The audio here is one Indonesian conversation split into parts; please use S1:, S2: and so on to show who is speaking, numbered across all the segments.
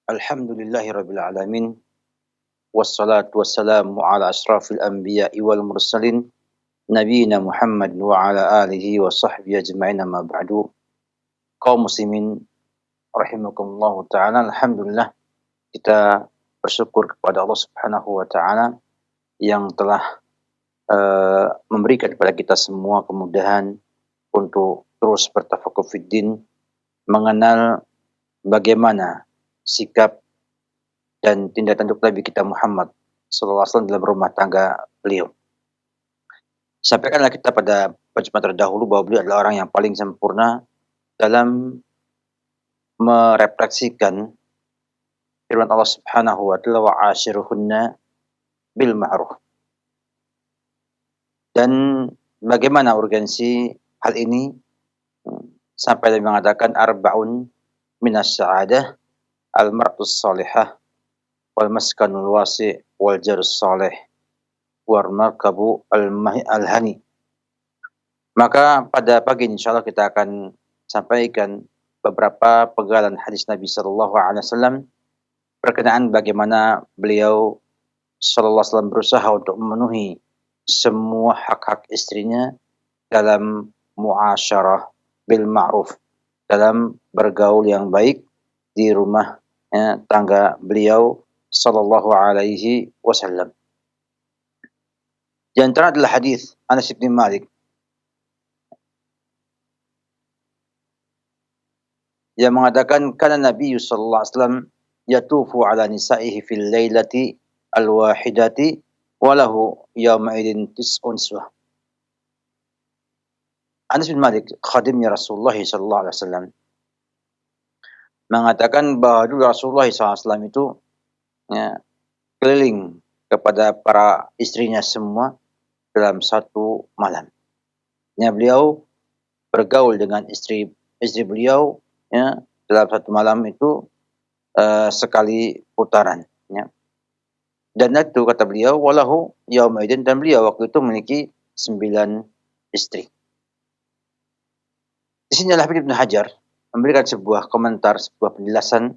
S1: Alhamdulillahirabbil alamin wassalatu wassalamu ala asyrafil anbiya'i wal mursalin nabiyina Muhammad wa ala alihi wa sahbihi ajma'in amma ba'du. Kaum muslimin rahimakumullah taala, alhamdulillah kita bersyukur kepada Allah Subhanahu wa taala yang telah memberikan kepada kita semua kemudahan untuk terus bertafakuh fiddin, mengenal bagaimana sikap dan tindak tanduk Nabi kita Muhammad sallallahu alaihi wasallam dalam rumah tangga beliau. Sampaikanlah kita pada perjumpaan terdahulu bahwa beliau adalah orang yang paling sempurna dalam merefleksikan firman Allah Subhanahu wa taala, wa ashiruhunna bil ma'ruf. Dan bagaimana urgensi hal ini sampai dia mengatakan arba'un minas sa'adah al-mar'us salihah wal maskanul wasi' wal jarus salih wal markabu al-hani. Maka pada pagi ini insyaallah kita akan sampaikan beberapa pegalan hadis Nabi sallallahu alaihi wasallam berkenaan bagaimana beliau sallallahu alaihi wasallam berusaha untuk memenuhi semua hak-hak istrinya dalam muasyarah bil ma'ruf, dalam bergaul yang baik di rumah tangga beliau sallallahu alaihi wasallam. Di antara adalah hadis Anas bin Malik yang mengatakan kana Nabi sallallahu alaihi wasallam yatufu ala nisa'ihi fil lailati al-wahidati wa lahu yawma idin tis'un niswah. Anas bin Malik, khadimnya Rasulullah sallallahu alaihi wasallam, mengatakan bahwa dulu Rasulullah SAW itu keliling kepada para istrinya semua dalam satu malam. Beliau bergaul dengan istri beliau dalam satu malam itu sekali putaran. Dan itu kata beliau, walahu yaumaidin, dan beliau waktu itu memiliki 9 istri. Di sini Al-Hafidz Ibnu Hajar memberikan sebuah komentar, sebuah penjelasan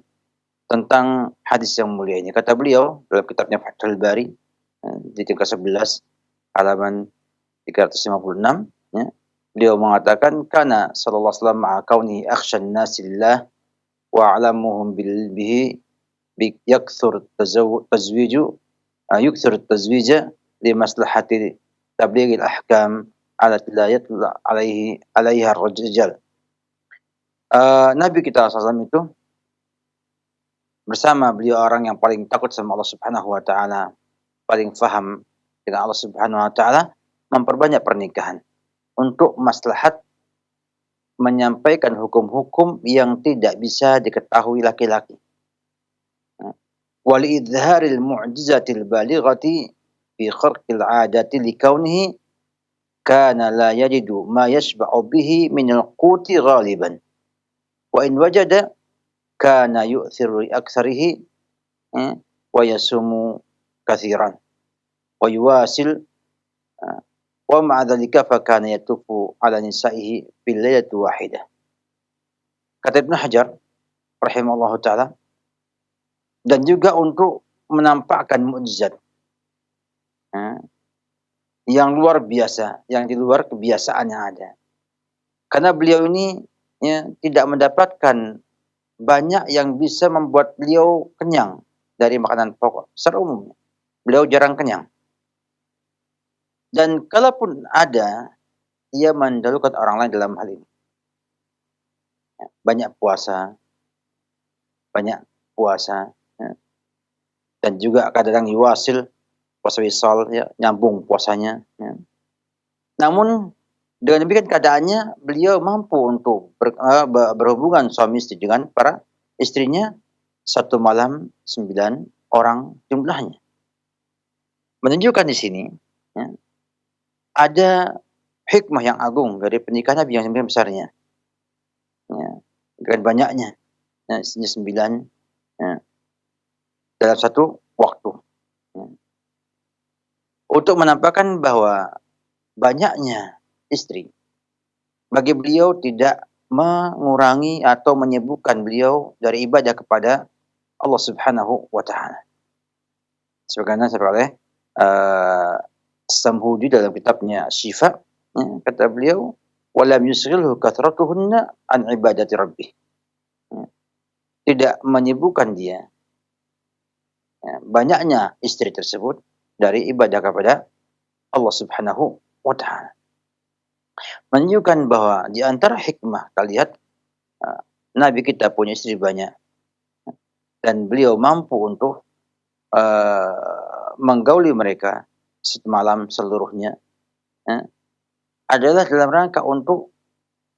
S1: tentang hadis yang mulia ini. Kata beliau dalam kitabnya Fathul Bari di tingkat 11 halaman 356, beliau mengatakan kana sallallahu alaihi wasallam ma'a kauni akhshan nasillah wa a'lamuhum bihi yakthur tazwija li maslahati tablighil ahkam ala la yatla alaiha ar-rijal. Nabi kita SAW itu bersama beliau orang yang paling takut sama Allah Subhanahu wa taala, paling faham dengan Allah Subhanahu wa taala, memperbanyak pernikahan untuk maslahat menyampaikan hukum-hukum yang tidak bisa diketahui laki-laki. Wal idharil mu'jizatil balighati fi kharqil 'adati likaunihi kana la yajidu ma yashba'u bihi min al-quti ghaliban. Wa in wajada kana yu'thiru aktsarihi wa yasumu katsiran wa yuwasil wa ma'a dhalika fa kana yatufu ala nisa'ihi fil lailati wahidah. Kata Ibnu Hajar rahimahullahu taala, dan juga untuk menampakkan mukjizat yang luar biasa, yang di luar kebiasaan yang ada. Karena beliau ini tidak mendapatkan banyak yang bisa membuat beliau kenyang dari makanan pokok. Secara umum, beliau jarang kenyang. Dan kalaupun ada, ia mendahulukan orang lain dalam hal ini. Banyak puasa, dan juga kadang yuwasil, puasa wisal, nyambung puasanya. Namun dengan demikian keadaannya, beliau mampu untuk berhubungan suami istri dengan para istrinya satu malam 9 orang jumlahnya. Menunjukkan di sini ada hikmah yang agung dari pernikahan Nabi yang besarnya. Dengan banyaknya, 9 dalam satu waktu. Untuk menampakkan bahwa banyaknya istri bagi beliau tidak mengurangi atau menyibukkan beliau dari ibadah kepada Allah Subhanahu wa taala. Sebagaimana disampaikan oleh eee, Samhudi dalam kitabnya Syifa, kata beliau, "Wa lam yusghilhu kathratuhunna an ibadati rabbih." Ya, tidak menyibukkan dia, banyaknya istri tersebut dari ibadah kepada Allah Subhanahu wa taala. Menunjukkan bahwa di antara hikmah kita lihat, eee, Nabi kita punya istri banyak dan beliau mampu untuk menggauli mereka semalam seluruhnya, ya, adalah dalam rangka untuk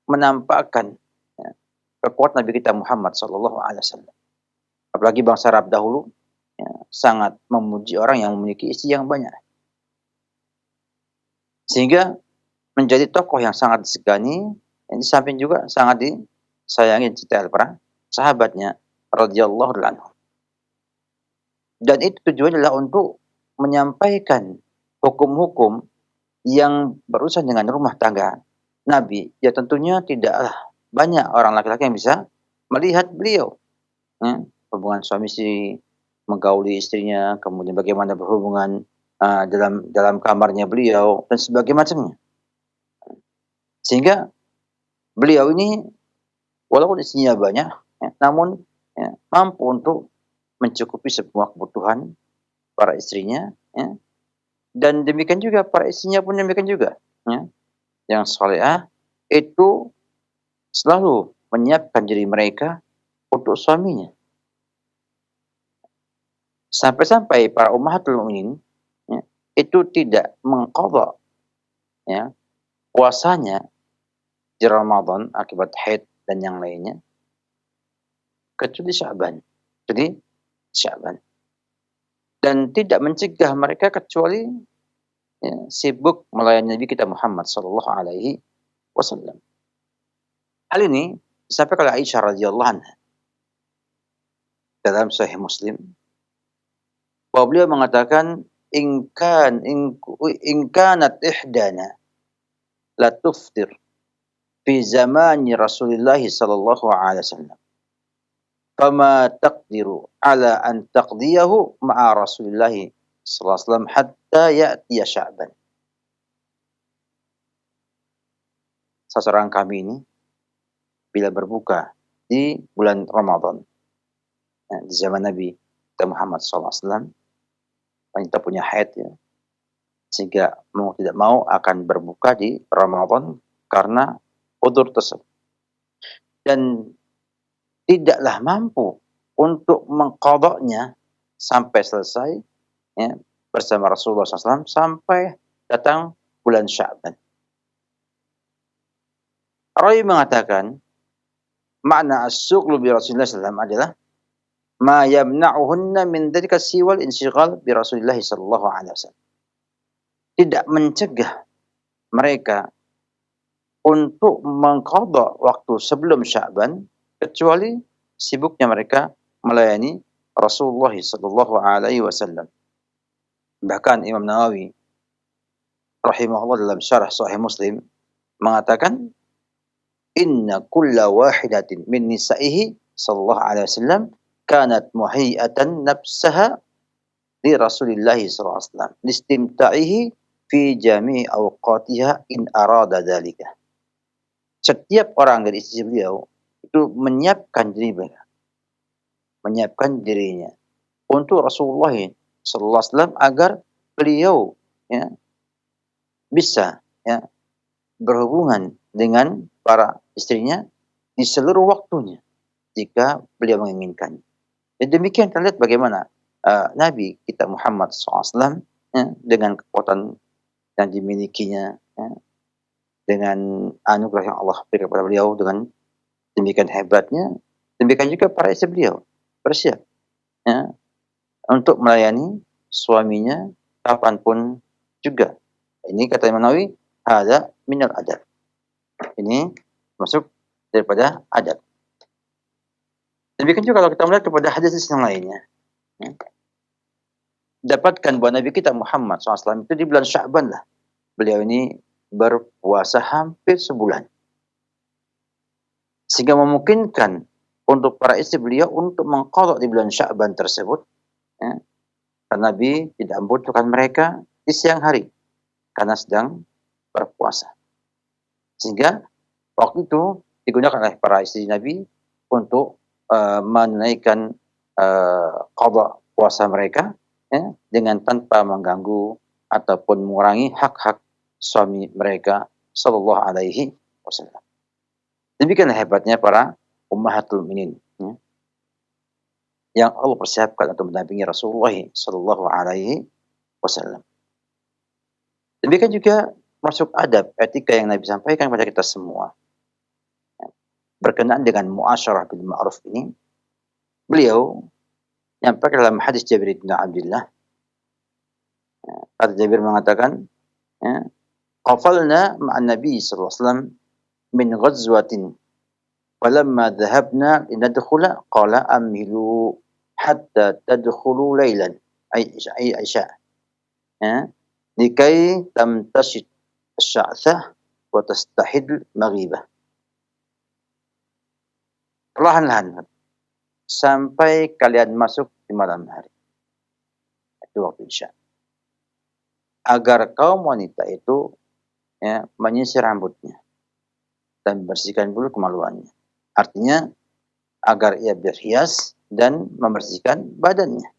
S1: menampakkan, ya, kekuatan Nabi kita Muhammad sallallahu alaihi wasallam. Apalagi bangsa Arab dahulu, ya, sangat memuji orang yang memiliki istri yang banyak. Sehingga menjadi tokoh yang sangat disegani, yang di samping juga sangat disayangi dicintai oleh para sahabatnya radhiyallahu anhum. Dan itu tujuannya adalah untuk menyampaikan hukum-hukum yang berurusan dengan rumah tangga Nabi. Ya tentunya tidaklah banyak orang laki-laki yang bisa melihat beliau, ya, hubungan suami istri, menggauli istrinya, kemudian bagaimana berhubungan dalam dalam kamarnya beliau dan sebagainya macamnya. Sehingga beliau ini walaupun istrinya banyak, ya, namun, ya, mampu untuk mencukupi semua kebutuhan para istrinya, ya, dan demikian juga para istrinya pun demikian juga, ya. Yang salehah itu selalu menyiapkan diri mereka untuk suaminya. Sampai-sampai para ummahatul mukminin, ya, itu tidak mengqadha, ya, puasanya di Ramadan akibat haid dan yang lainnya, kecuali Sya'ban. Jadi Sya'ban. Dan tidak mencegah mereka kecuali, ya, sibuk melayani Nabi kita Muhammad sallallahu alaihi wasallam. Hal ini disampaikan oleh Aisyah radhiyallahu anha dalam Sahih Muslim, bahwa beliau mengatakan, in kanat ihdana la tuftir fi zamani Rasulillah sallallahu alaihi wasallam. Fama taqdiru ala an taqdiyahu ma'a Rasulillah sallallahu alaihi wasallam hatta ya'tiya Sya'ban. Seseorang kami ini bila berbuka di bulan Ramadan, ya, di zaman Nabi kita Muhammad sallallahu alaihi wasallam, wanita punya haid, ya, sehingga mau tidak mau akan berbuka di Ramadan karena udzur tersebut. Dan tidaklah mampu untuk mengqadhanya sampai selesai, ya, bersama Rasulullah SAW sampai datang bulan Sya'ban. Rawi mengatakan, makna as-sughlu bi Rasulillah SAW adalah ma yamna'uhunna min dzalika siwal insyighal bi Rasulillah sallallahu alaihi wasallam. Tidak mencegah mereka untuk mengqadha waktu sebelum Sya'ban kecuali sibuknya mereka melayani Rasulullah sallallahu alaihi wasallam. Bahkan Imam Nawawi rahimahullah dalam syarah Sahih Muslim mengatakan, inna kulla wahidatin min nisa'ihi sallallahu alaihi wasallam kanat muhiyatan nafsaha li Rasulillah sallallahu alaihi wasallam listimta'ihi fi jami'i awqatiha in arada dzalika. Setiap orang dari istri beliau itu menyiapkan dirinya untuk Rasulullah sallallahu alaihi wasallam agar beliau, ya, bisa, ya, berhubungan dengan para istrinya di seluruh waktunya jika beliau menginginkan. Dan demikian kita lihat bagaimana Nabi kita Muhammad SAW, ya, dengan kekuatan yang dimilikinya, ya, dengan anugerah yang Allah berikan kepada beliau dengan demikian hebatnya, demikian juga para istri beliau bersiap, ya, untuk melayani suaminya kapanpun juga. Ini kata Imam Nawawi, hadza minal adab. Ini masuk daripada adab. Demikian juga kalau kita melihat kepada hadis yang lainnya, ya, dapatkan bahwa Nabi kita Muhammad SAW itu di bulan Sya'ban lah, beliau ini berpuasa hampir sebulan. Sehingga memungkinkan untuk para istri beliau untuk mengqadha di bulan Sya'ban tersebut, ya, karena Nabi tidak membutuhkan mereka di siang hari karena sedang berpuasa. Sehingga waktu itu digunakan oleh para istri Nabi untuk menunaikan qadha puasa mereka, ya, dengan tanpa mengganggu ataupun mengurangi hak-hak suami mereka sallallahu alaihi wasallam. Demikianlah hebatnya para ummahatul mukminin, ya, yang Allah persiapkan untuk mendampingi Rasulullah sallallahu alaihi wasallam. Demikian juga masuk adab etika yang Nabi sampaikan kepada kita semua. Berkenaan dengan muasyarah bil ma'ruf ini, beliau menyampaikan dalam hadis Jabir bin Abdullah, kata Jabir mengatakan, ya, qafalna ma'an Nabi sallallahu alaihi wasallam min ghazwatin falamma dhahabna linadkhula qala amhilu hatta tadkhulu lailan ay isya, ya, likai tamtashid asy'athah wa tastahid maghibah. Perlahan-lahan sampai kalian masuk di malam hari. Itu waktu isya. Agar kaum wanita itu, ya, menyisir rambutnya dan membersihkan dulu kemaluannya. Artinya agar ia berhias dan membersihkan badannya.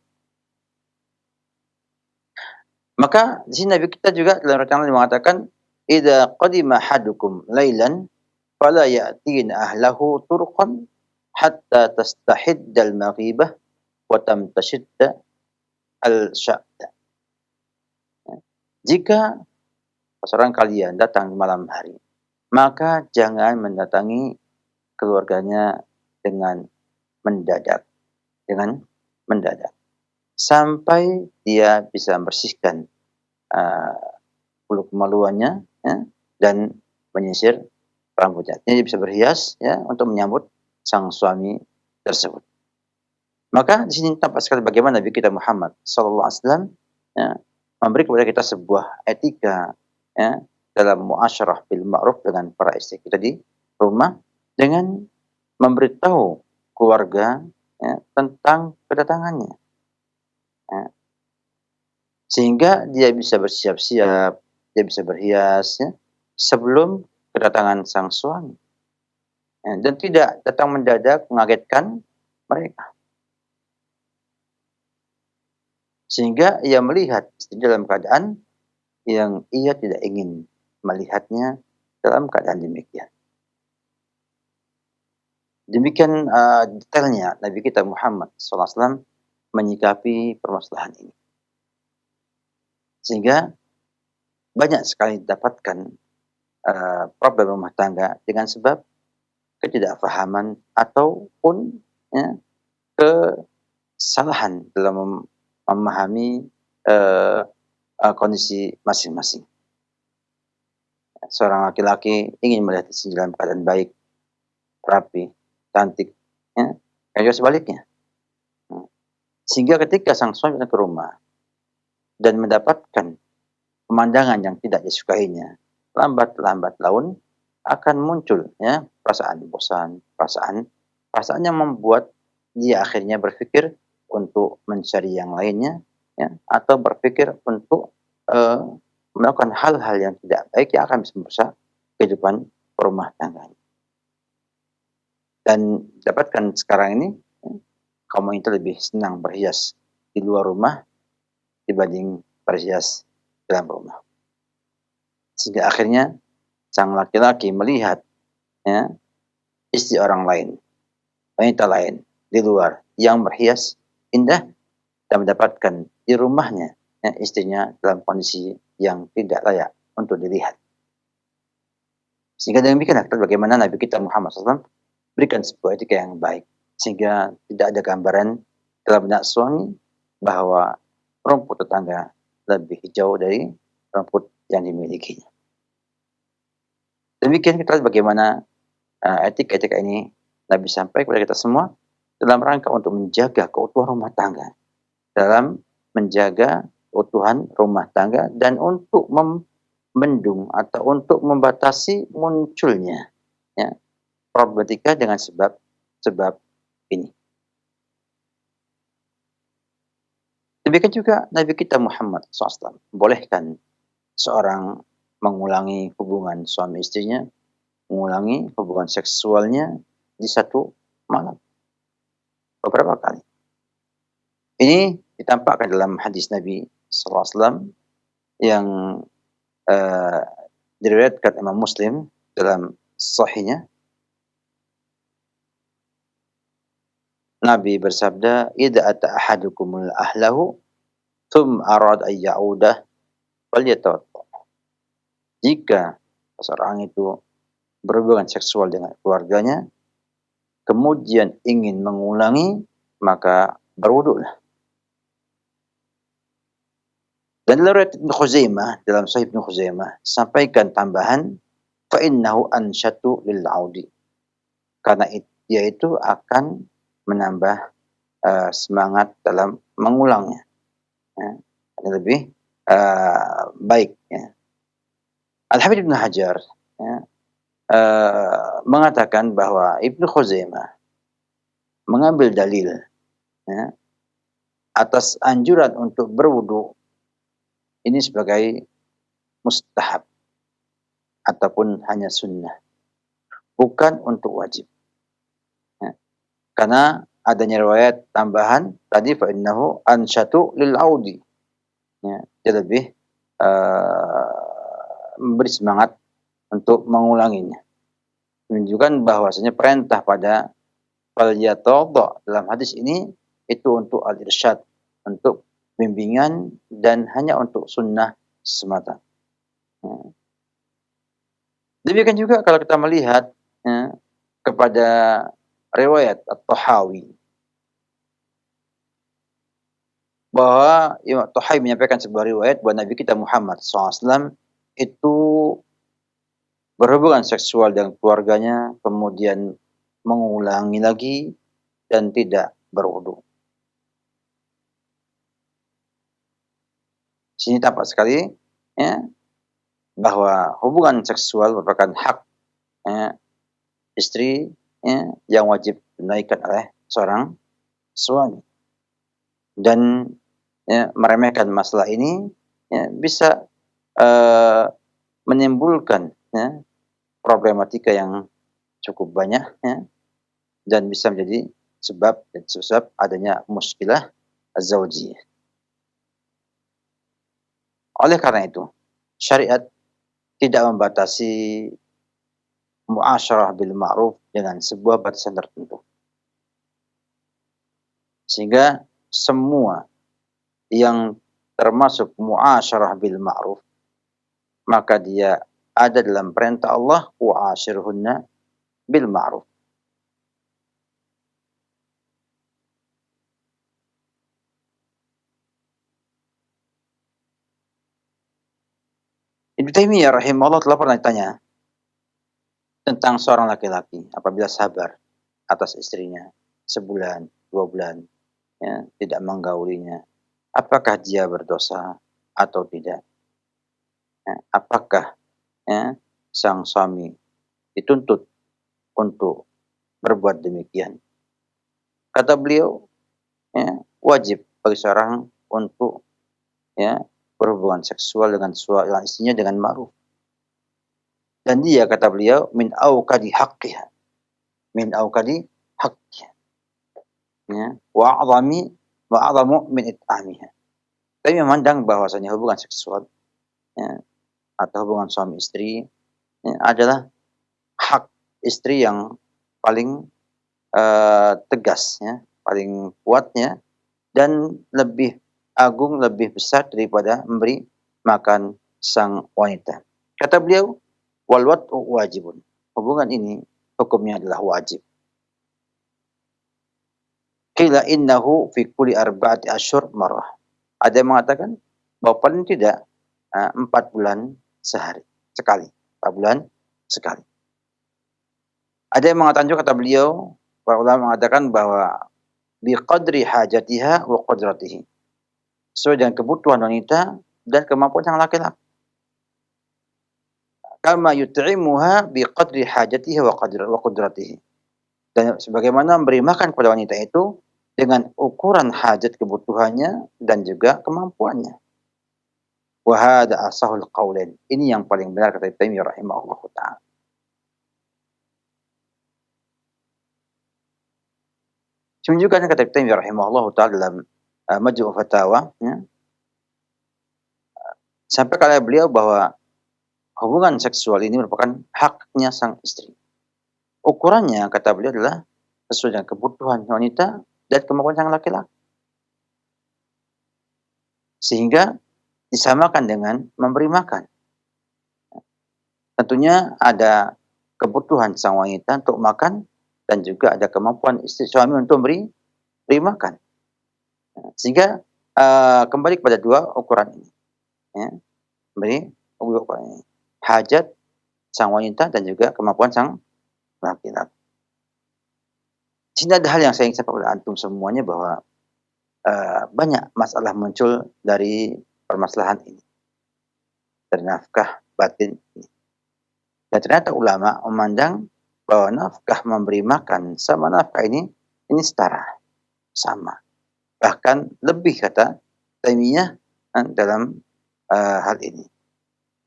S1: Maka di sini Nabi kita juga dalam rencangan mengatakan, "Idza qadima ahadukum lailan fala ya'tina ahlahu turqan hatta tastahiddal maghibah wa tamtashidda al-sya'ta." Jika seorang kalian datang di malam hari, maka jangan mendatangi keluarganya dengan mendadak, sampai dia bisa membersihkan bulu kemaluannya, ya, dan menyisir rambutnya. Dia bisa berhias, ya, untuk menyambut sang suami tersebut. Maka di sini tampak sekali bagaimana Nabi kita Muhammad sallallahu alaihi wasallam, ya, memberi kepada kita sebuah etika, ya, dalam muasyarah bil ma'ruf dengan para istri kita di rumah dengan memberitahu keluarga, ya, tentang kedatangannya, ya. Sehingga dia bisa bersiap-siap, dia bisa berhias, ya, sebelum kedatangan sang suami, ya, dan tidak datang mendadak mengagetkan mereka. Sehingga ia melihat istri dalam keadaan yang ia tidak ingin melihatnya dalam keadaan demikian. Demikian detailnya Nabi kita Muhammad SAW menyikapi permasalahan ini. Sehingga banyak sekali didapatkan problem rumah tangga dengan sebab ketidakfahaman ataupun, ya, kesalahan dalam memahami kondisi masing-masing. Seorang laki-laki ingin melihat istri dalam keadaan baik, rapi, cantik, ya, dan juga sebaliknya. Sehingga ketika sang suami datang ke rumah dan mendapatkan pemandangan yang tidak disukainya, lambat laun akan muncul, ya, perasaan bosan, perasaan yang membuat dia akhirnya berpikir untuk mencari yang lainnya, ya, atau berpikir untuk melakukan hal-hal yang tidak baik yang akan bisa merusak kehidupan rumah tangganya. Dan dapatkan sekarang ini, ya, kaum wanita lebih senang berhias di luar rumah dibanding berhias dalam rumah. Sehingga akhirnya sang laki-laki melihat, ya, istri orang lain, wanita lain di luar yang berhias indah dan mendapatkan di rumahnya, ya, istrinya dalam kondisi yang tidak layak untuk dilihat. Sehingga demikian bagaimana Nabi kita Muhammad SAW berikan sebuah etika yang baik, sehingga tidak ada gambaran dalam benak suami bahwa rumput tetangga lebih hijau dari rumput yang dimilikinya. Demikian kita lihat bagaimana etika-etika ini Nabi sampaikan kepada kita semua dalam rangka untuk menjaga keutuhan rumah tangga, dalam menjaga keutuhan rumah tangga dan untuk membendung atau untuk membatasi munculnya, ya, problematika dengan sebab ini. Demikian juga Nabi kita Muhammad SAW bolehkan seorang mengulangi hubungan suami istrinya, mengulangi hubungan seksualnya di satu malam beberapa kali. Ini ditampakkan dalam hadis Nabi SAW yang uh, diriwayatkan Imam Muslim dalam sahihnya. Nabi bersabda, "Idza ata ahadukumul ahlahu thumma arad ay ya'udah falyatawadda." Jika seseorang itu berhubungan seksual dengan keluarganya, kemudian ingin mengulangi, maka berwuduklah. Dan dalam riwayat Ibnu Khuzaimah, dalam Sahih Ibnu Khuzaimah, sampaikan tambahan, fa innahu ansyatu lil audi. Karena dia itu akan menambah semangat dalam mengulangnya. Ya, lebih baik. Ya. Al-Hafidz Ibnu Hajar ya, mengatakan bahwa Ibnu Khuzaimah mengambil dalil ya, atas anjuran untuk berwudu ini sebagai mustahab ataupun hanya sunnah, bukan untuk wajib. Ya. Karena adanya riwayat tambahan tadi fa innahu ansyatu lil audi. Ya, dia lebih memberi semangat untuk mengulanginya. Menunjukkan bahwasanya perintah pada falyatawadda dalam hadis ini itu untuk al-irsyad, untuk bimbingan dan hanya untuk sunnah semata. Ya. Demikian juga kalau kita melihat ya, kepada riwayat At-Tahawi bahwa Imam Tahawi menyampaikan sebuah riwayat bahwa Nabi kita Muhammad SAW itu berhubungan seksual dengan keluarganya, kemudian mengulangi lagi dan tidak berwudu. Sini tampak sekali ya, bahwa hubungan seksual merupakan hak ya, istri ya, yang wajib tunaikan oleh seorang suami. Dan ya, meremehkan masalah ini ya, bisa menimbulkan ya, problematika yang cukup banyak ya, dan bisa menjadi sebab adanya muskilah az-zawjiyah. Oleh karena itu, syariat tidak membatasi muasyarah bil ma'ruf dengan sebuah batasan tertentu. Sehingga semua yang termasuk muasyarah bil ma'ruf, maka dia ada dalam perintah Allah, wa'ashirhunna bil ma'ruf. Ibnu Taimiyah rahimahullah telah pernah ditanya tentang seorang laki-laki apabila sabar atas istrinya sebulan, 2 bulan, ya, tidak menggaulinya, apakah dia berdosa atau tidak? Ya, apakah ya, sang suami dituntut untuk berbuat demikian? Kata beliau, ya, wajib bagi seorang untuk ya, berhubungan seksual dengan istrinya dengan ma'ruf. Dan dia kata beliau min auqadi haqqiha. Min auqadi haqqiha. Ya, wa a'zamu min it'amiha. Tapi memandang bahwasanya hubungan seksual ya, atau hubungan suami istri ya, adalah hak istri yang paling tegas ya, paling kuatnya dan lebih agung, lebih besar daripada memberi makan sang wanita. Kata beliau, wal wat'u wajibun. Hubungan ini hukumnya adalah wajib. Qila innahu fi kulli arba'ati asyhur marrah. Ada yang mengatakan bahwa paling tidak 4 bulan sekali. 4 bulan sekali. Ada yang mengatakan juga kata beliau, para ulama mengatakan bahwa biqadri hajatiha wa qudratihi. Sesuai dengan kebutuhan wanita dan kemampuan sang laki-laki. Kama yut'imuha biqadri hajatiha wa qudratihi. Dan sebagaimana memberi makan kepada wanita itu dengan ukuran hajat kebutuhannya dan juga kemampuannya. Wa hadza asahul qaulain. Ini yang paling benar kata Ibnu Taimiyah rahimahullahu taala. Menunjukkan kata Ibnu Taimiyah rahimahullahu taala dalam Majmu' Fatawa, ya, sampai kata beliau bahwa hubungan seksual ini merupakan haknya sang istri. Ukurannya kata beliau adalah sesuai dengan kebutuhan wanita dan kemampuan sang laki-laki. Sehingga disamakan dengan memberi makan. Tentunya ada kebutuhan sang wanita untuk makan dan juga ada kemampuan istri suami untuk beri makan. Sehingga kembali kepada dua ukuran ini. Ya, beri ukuran ini. Hajat sang wanita dan juga kemampuan sang laki-laki. Sini ada hal yang saya ingin sampaikan kepada antum semuanya bahwa banyak masalah muncul dari permasalahan ini. Dari nafkah batin ini. Dan ternyata ulama memandang bahwa nafkah memberi makan sama nafkah ini setara, sama. Bahkan lebih kata Taimiyah dalam hal ini.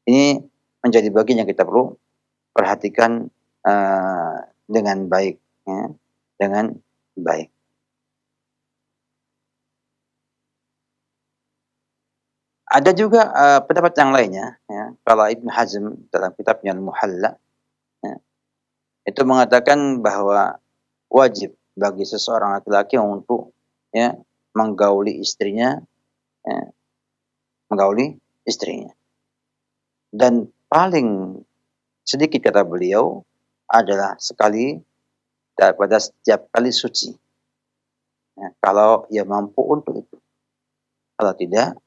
S1: Ini menjadi bagian yang kita perlu perhatikan dengan baik, ya, dengan baik. Ada juga pendapat yang lainnya, ya, kalau Ibnu Hazm dalam kitabnya Al-Muhalla, ya, itu mengatakan bahwa wajib bagi seseorang laki-laki untuk, ya, menggauli istrinya, ya, dan paling sedikit kata beliau adalah sekali pada setiap kali suci, ya, kalau ia mampu untuk itu. Kalau tidak,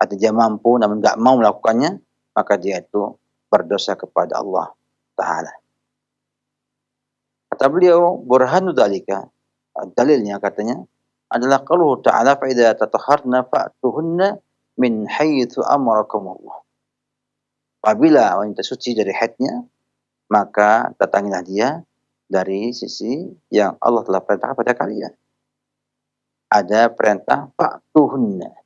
S1: atau dia mampu namun nggak mau melakukannya, maka dia itu berdosa kepada Allah Ta'ala. Kata beliau, burhanu dzalika, dalilnya katanya adalah qauluhu ta'ala fa idza tatahharna fa'tuhunna min haitsu amarakumullah. Apabila wanita suci dari haidnya, maka datangilah dia dari sisi yang Allah telah perintahkan pada kalian. Ada perintah fa'tuhunna.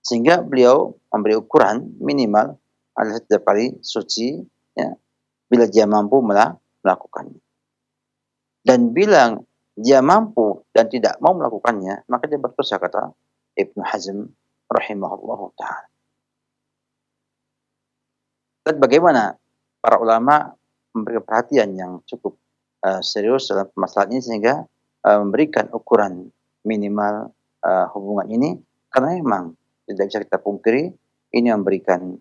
S1: Sehingga beliau memberi ukuran minimal adalah setiap kali suci, ya, bila dia mampu melakukannya. Dan bila dia mampu dan tidak mau melakukannya, maka dia berdosa kata Ibnu Hazm rahimahullahu ta'ala. Dan bagaimana para ulama memberi perhatian yang cukup serius dalam permasalahan ini sehingga memberikan ukuran minimal hubungan ini, karena memang tidak bisa kita pungkiri ini memberikan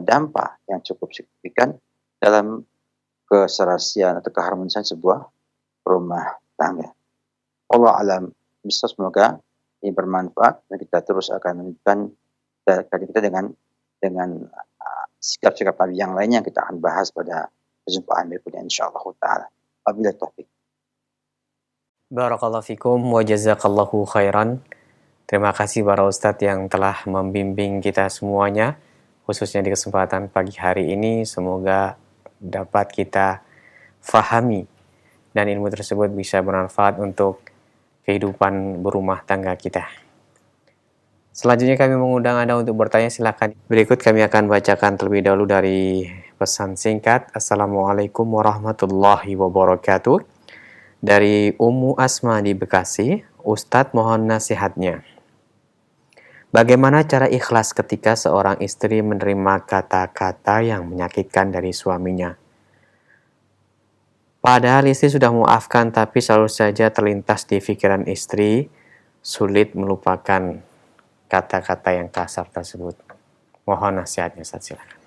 S1: dampak yang cukup signifikan dalam keserasian atau keharmonisan sebuah rumah tangga. Allah alam, bisa semoga ini bermanfaat dan kita terus akan menunjukkan kita dengan sikap-sikap Nabi yang lainnya yang kita akan bahas pada perjumpaan berikutnya insyaallah taala. Wabillahi taufik.
S2: Barakallahu fikum wa jazakallahu khairan. Terima kasih para Ustadz yang telah membimbing kita semuanya, khususnya di kesempatan pagi hari ini. Semoga dapat kita fahami dan ilmu tersebut bisa bermanfaat untuk kehidupan berumah tangga kita. Selanjutnya kami mengundang Anda untuk bertanya, silakan. Berikut kami akan bacakan terlebih dahulu dari pesan singkat. Assalamualaikum warahmatullahi wabarakatuh. Dari Ummu Asma di Bekasi, Ustadz mohon nasihatnya. Bagaimana cara ikhlas ketika seorang istri menerima kata-kata yang menyakitkan dari suaminya? Padahal istri sudah memaafkan, tapi selalu saja terlintas di pikiran istri, sulit melupakan kata-kata yang kasar tersebut. Mohon nasihatnya, Ustaz, silakan.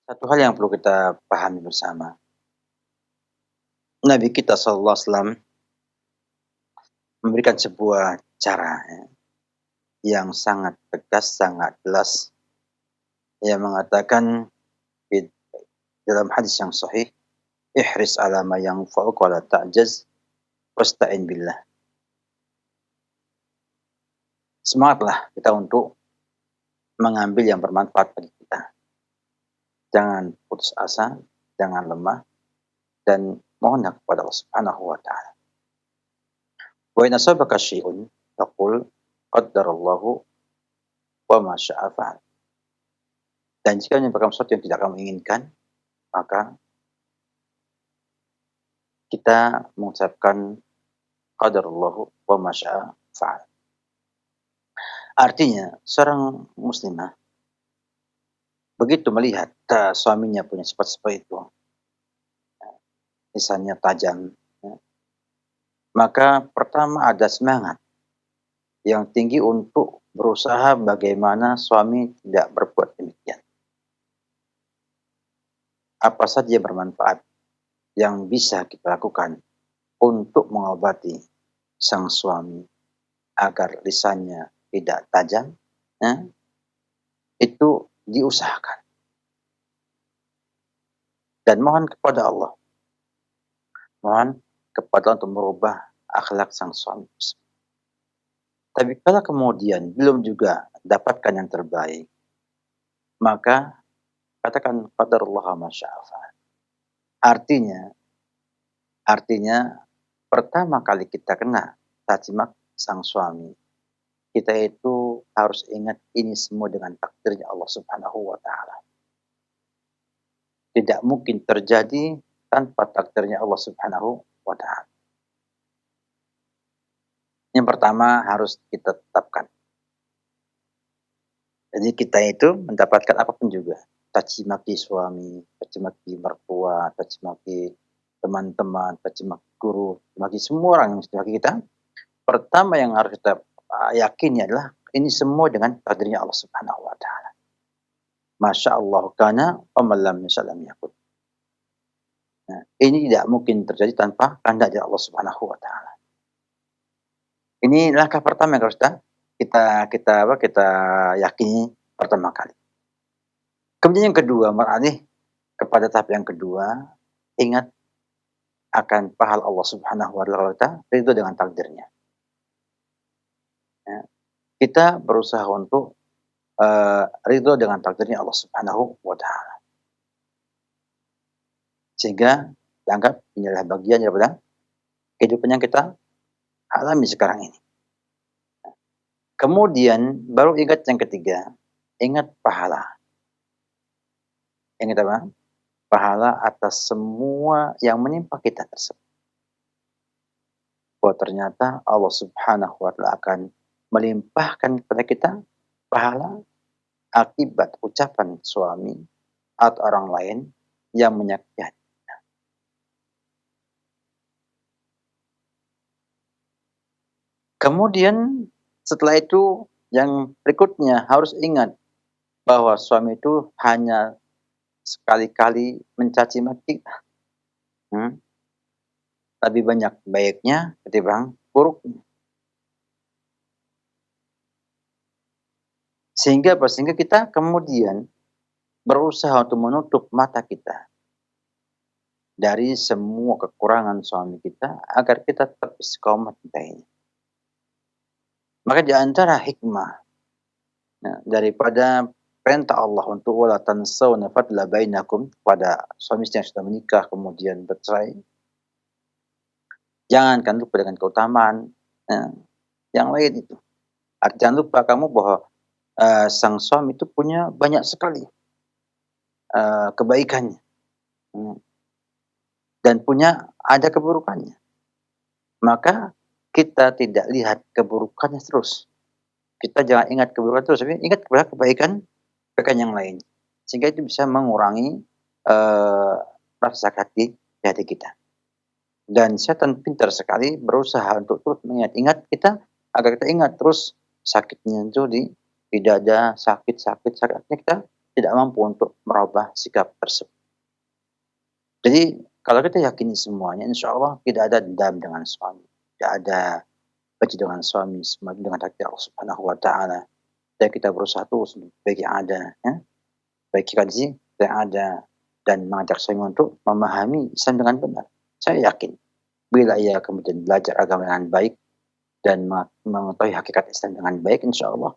S1: Satu hal yang perlu kita pahami bersama. Nabi kita SAW memberikan sebuah cara, ya, yang sangat tegas, sangat jelas. Ia mengatakan dalam hadis yang sahih, ihris ala ma yanfa'uka wa la ta'jaz wasta'in billah. Semangatlah kita untuk mengambil yang bermanfaat bagi kita. Jangan putus asa, jangan lemah, dan mohonlah kepada Allah Subhanahu wa taala. Wa in asabaka syai'un faqul qaddarallahu wa ma syaa fa'al. Dan jika menimpakan sesuatu yang tidak kamu inginkan, maka kita mengucapkan qadarallahu wa ma syaa fa'al. Artinya, seorang muslimah begitu melihat suaminya punya sifat seperti itu, lisannya tajam, ya, maka pertama ada semangat yang tinggi untuk berusaha bagaimana suami tidak berbuat demikian. Apa saja yang bermanfaat yang bisa kita lakukan untuk mengobati sang suami agar lisannya tidak tajam, ya, itu diusahakan. Dan mohon kepada Allah, mohon kepada Allah untuk merubah akhlak sang suami. Tapi kalau kemudian belum juga dapatkan yang terbaik, maka katakan qadarullah ma syaa fa'al. Artinya pertama kali kita kena caci maki sang suami, kita itu harus ingat ini semua dengan takdirnya Allah Subhanahu wa taala. Tidak mungkin terjadi tanpa takdirnya Allah Subhanahu wa taala. Yang pertama harus kita tetapkan. Jadi kita itu mendapatkan apapun juga, caci maki suami, caci maki mertua, caci maki teman-teman, caci maki guru, maki semua orang yang mencaci maki kita. Pertama yang harus kita yakini adalah ini semua dengan takdirnya Allah Subhanahu wa taala. Masya Allah kana wa man lam yasha' lam yakun. Nah, ini tidak mungkin terjadi tanpa kehendak dari Allah Subhanahu wa taala. Ini langkah pertama yang harus kita yakini pertama kali. Kemudian yang kedua, beralih kepada tahap yang kedua, ingat akan pahala Allah Subhanahu wa taala, ridho dengan takdirnya. Ya, kita berusaha untuk ridho dengan takdirnya Allah Subhanahu wa taala. Sehingga dianggap ini adalah bagian daripada kehidupan yang kita alami sekarang ini. Kemudian baru ingat yang ketiga, ingat pahala. Ingat apa? Pahala atas semua yang menimpa kita tersebut. Bahwa ternyata Allah Subhanahu wa taala akan melimpahkan kepada kita pahala akibat ucapan suami atau orang lain yang menyakiti hati. Kemudian setelah itu yang berikutnya harus ingat bahwa suami itu hanya sekali-kali mencaci maki kita. Lebih banyak baiknya ketimbang buruknya. Sehingga kita kemudian berusaha untuk menutup mata kita dari semua kekurangan suami kita agar kita tetap istiqomah mencintainya. Maka di antara hikmah daripada perintah Allah untuk wala tansawna fadla bainakum pada suami istri yang sudah menikah kemudian bercerai, jangankan lupa dengan keutamaan yang lain itu. Jangan lupa kamu bahwa sang suami itu punya banyak sekali kebaikannya dan ada keburukannya. Maka kita tidak lihat keburukannya terus. Kita jangan ingat keburukan terus, tapi ingat kepada kebaikan yang lain. Sehingga itu bisa mengurangi rasa sakit di hati kita. Dan setan pintar sekali berusaha untuk terus mengingat kita agar kita ingat terus sakitnya itu di dada, sakitnya kita tidak mampu untuk merubah sikap tersebut. Jadi kalau kita yakini semuanya, insya Allah tidak ada dendam dengan suami. Tidak ada benci dengan suami, semua dengan takdir Allah Subhanahu wa taala. Dan kita berusaha terus untuk baik yang ada, baik kaji yang ada, dan mengajak suami untuk memahami Islam dengan benar. Saya yakin bila ia kemudian belajar agama dengan baik dan mengetahui hakikat Islam dengan baik, insya Allah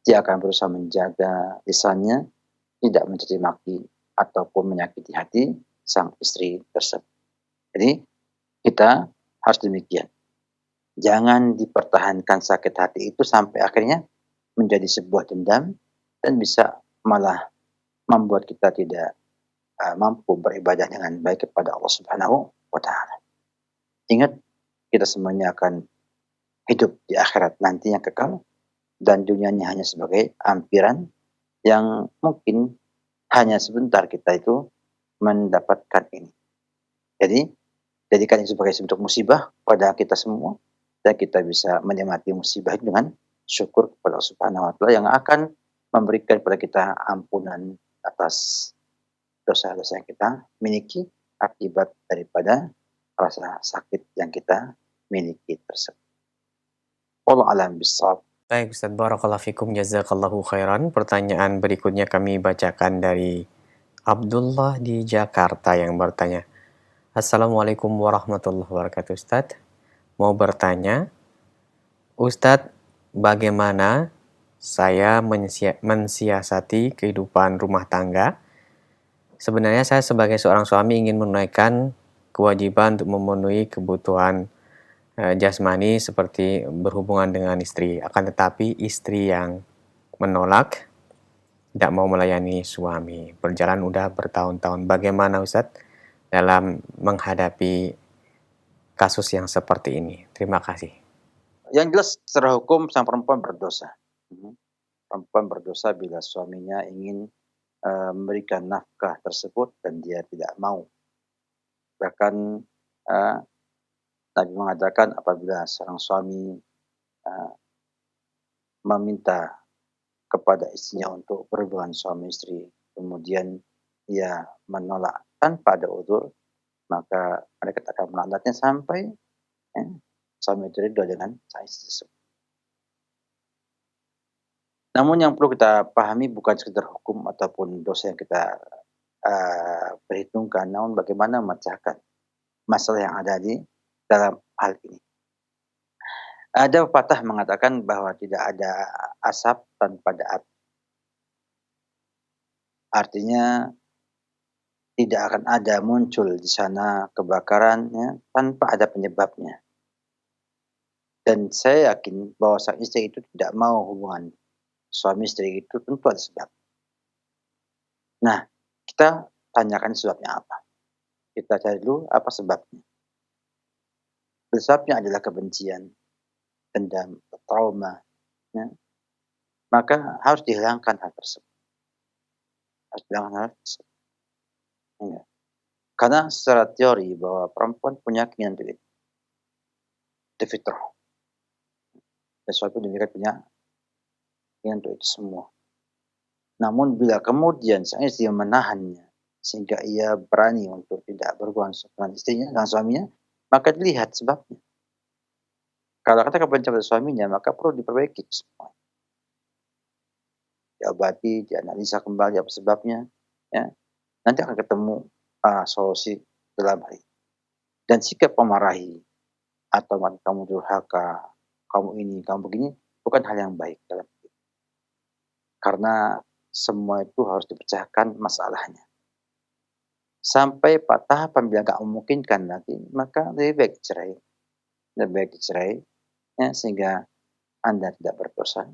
S1: dia akan berusaha menjaga lisannya tidak mencaci maki ataupun menyakiti hati sang istri tersebut. Jadi kita harus demikian. Jangan dipertahankan sakit hati itu sampai akhirnya menjadi sebuah dendam dan bisa malah membuat kita tidak mampu beribadah dengan baik kepada Allah Subhanahu wa taala. Ingat, kita semuanya akan hidup di akhirat nanti yang kekal dan dunianya hanya sebagai ampiran yang mungkin hanya sebentar kita itu mendapatkan ini. Jadi, jadikan itu sebagai bentuk musibah pada kita semua dan kita bisa menikmati musibah itu dengan syukur kepada Allah Subhanahu wa taala yang akan memberikan kepada kita ampunan atas dosa-dosa yang kita miliki akibat daripada rasa sakit yang kita miliki tersebut. Wallahu a'lam bishawab.
S2: Baik Ustaz, barakallahu fikum, jazakallahu khairan. Pertanyaan berikutnya kami bacakan dari Abdullah di Jakarta yang bertanya, Assalamualaikum warahmatullahi wabarakatuh Ustaz. Mau bertanya, Ustadz, bagaimana saya mensiasati kehidupan rumah tangga? Sebenarnya saya sebagai seorang suami ingin menunaikan kewajiban untuk memenuhi kebutuhan jasmani seperti berhubungan dengan istri. Akan tetapi istri yang menolak, tidak mau melayani suami. Berjalan udah bertahun-tahun. Bagaimana Ustadz dalam menghadapi kasus yang seperti ini? Terima kasih.
S1: Yang jelas secara hukum sang perempuan berdosa. Perempuan berdosa bila suaminya ingin memberikan nafkah tersebut dan dia tidak mau. Bahkan Nabi mengatakan apabila seorang suami meminta kepada istrinya untuk berhubungan suami istri, kemudian ia menolak tanpa ada uzur, maka mereka akan melaknatnya sampai suami itu ridho dengan sang istri tersebut. Namun yang perlu kita pahami bukan sekedar hukum ataupun dosa yang kita perhitungkan, namun bagaimana memecahkan masalah yang ada di dalam hal ini. Ada pepatah mengatakan bahwa tidak ada asap tanpa ada api. Artinya tidak akan ada muncul di sana kebakaran tanpa ada penyebabnya. Dan saya yakin bahwa sang istri itu tidak mau hubungan suami istri itu tentu ada sebab. Nah, kita tanyakan sebabnya apa. Kita cari dulu apa sebabnya. Sebabnya adalah kebencian, dendam, trauma. Ya. Maka harus dihilangkan hal tersebut. Harus dihilangkan hal tersebut. Ya. Karena secara teori bahwa perempuan punya keinginan itu. Itu fitrah. Dan suatu demikian punya keinginan itu semua. Namun bila kemudian sang istri menahannya sehingga ia berani untuk tidak berhubungan dengan istrinya, dengan suaminya, maka dilihat sebabnya. Kalau kata kebencian pada suaminya, maka perlu diperbaiki semua. Diobati, dianalisa kembali apa sebabnya, ya. Nanti akan ketemu solusi dalam hal ini. Dan sikap memarahi atau kamu durhaka, kamu ini, kamu begini, bukan hal yang baik dalam hidup. Karena semua itu harus dipecahkan masalahnya. Sampai patah apabila nggak memungkinkan lagi, maka lebih baik cerai. Lebih baik dicerai, ya, sehingga Anda tidak berdosa,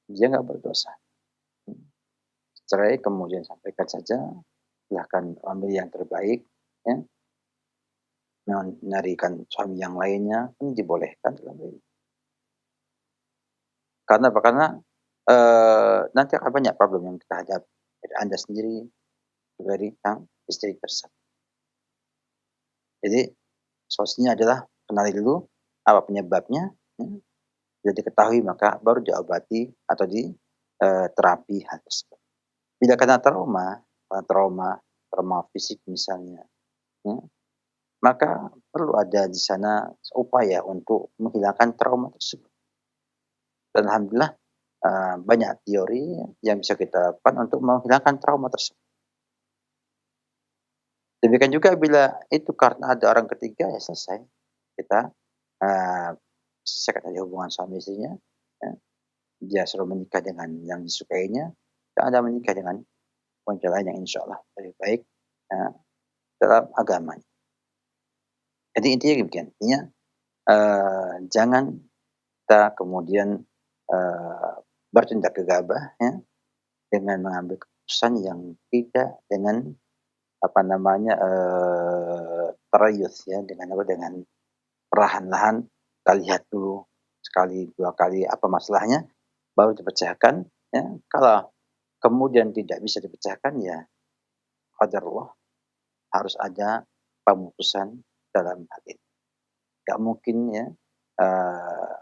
S1: dia nggak berdosa. Cerai kemudian sampaikan saja, silahkan ambil yang terbaik, ya, mencarikan suami yang lainnya, kan dibolehkan dalam ini. Karena apa? Karena nanti akan banyak problem yang kita hadapi dari Anda sendiri, dari sang istri tersebut. Jadi solusinya adalah kenali dulu apa penyebabnya, ya. Bila diketahui maka baru diobati atau terapi hal tersebut. Bila karena trauma fisik misalnya, ya, maka perlu ada di sana upaya untuk menghilangkan trauma tersebut. Dan alhamdulillah banyak teori yang bisa kita lakukan untuk menghilangkan trauma tersebut. Demikian juga bila itu karena ada orang ketiga, ya selesai. Kita selesaikan aja hubungan suami istrinya. Ya. Dia suruh menikah dengan yang disukainya, dan Anda menikah dengan wanita lain yang insya Allah lebih baik dalam agamanya. Jadi intinya demikian, intinya, jangan kita kemudian, bertindak gegabah ya, dengan mengambil keputusan yang tidak dengan, apa namanya, tarayus ya, dengan apa, dengan perlahan-lahan kita lihat dulu sekali, 2 kali apa masalahnya, baru dipecahkan ya. Kalau kemudian tidak bisa dipecahkan ya qadarullah, harus ada pemutusan dalam hal ini. Nggak mungkin ya, eee,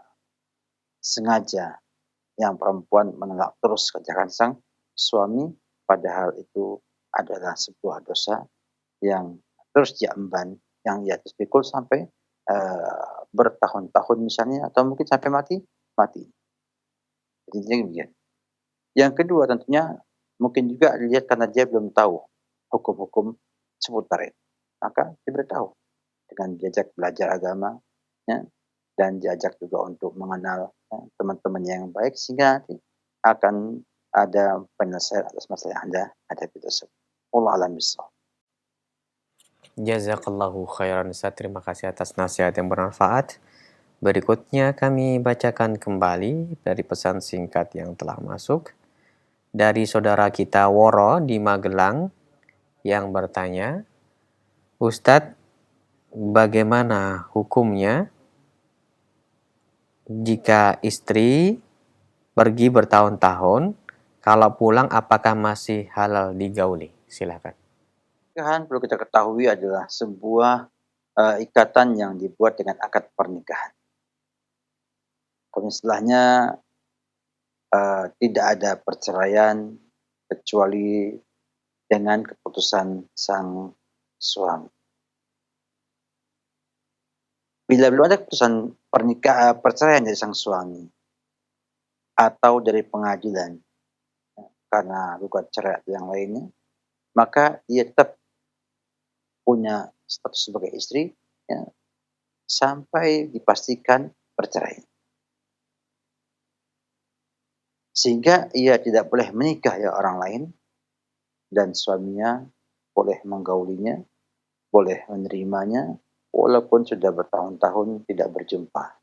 S1: sengaja yang perempuan menolak terus ajakan sang suami, padahal itu adalah sebuah dosa yang terus dia emban, yang ia terus pikul sampai, bertahun-tahun misalnya atau mungkin sampai mati, mati. Jadi intinya demikian. Yang kedua tentunya mungkin juga dilihat karena dia belum tahu hukum-hukum seputar itu, maka diberitahu dengan diajak belajar agama ya, dan diajak juga untuk mengenal ya, teman-temannya yang baik sehingga nanti akan ada penyelesaian atas masalah yang Anda hadapi tersebut. Wallahu a'lam bishawab.
S2: Jazakallahu khairan Ustaz. Terima kasih atas nasihat yang bermanfaat. Berikutnya kami bacakan kembali dari pesan singkat yang telah masuk dari saudara kita Woro di Magelang yang bertanya, Ustadz, bagaimana hukumnya jika istri pergi bertahun-tahun, kalau pulang apakah masih halal digauli? Silakan.
S1: Pernikahan perlu kita ketahui adalah sebuah, ikatan yang dibuat dengan akad pernikahan. Kemudian setelahnya, tidak ada perceraian kecuali dengan keputusan sang suami. Bila belum ada keputusan perceraian dari sang suami atau dari pengadilan, ya, karena gugat cerai atau yang lainnya, maka ia tetap punya status sebagai istri, ya, sampai dipastikan bercerai. Sehingga ia tidak boleh menikah ya orang lain dan suaminya boleh menggaulinya, boleh menerimanya, walaupun sudah bertahun-tahun tidak berjumpa.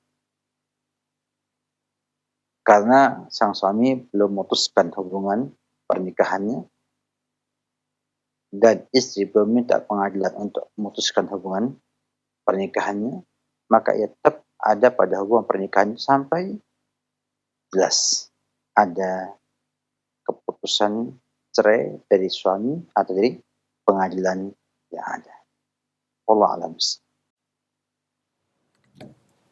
S1: Karena sang suami belum memutuskan hubungan pernikahannya dan istri belum minta pengadilan untuk memutuskan hubungan pernikahannya, maka ia tetap ada pada hubungan pernikahan sampai jelas ada keputusan cerai dari suami atau dari pengadilan yang ada. Wallahu a'lam bishawab.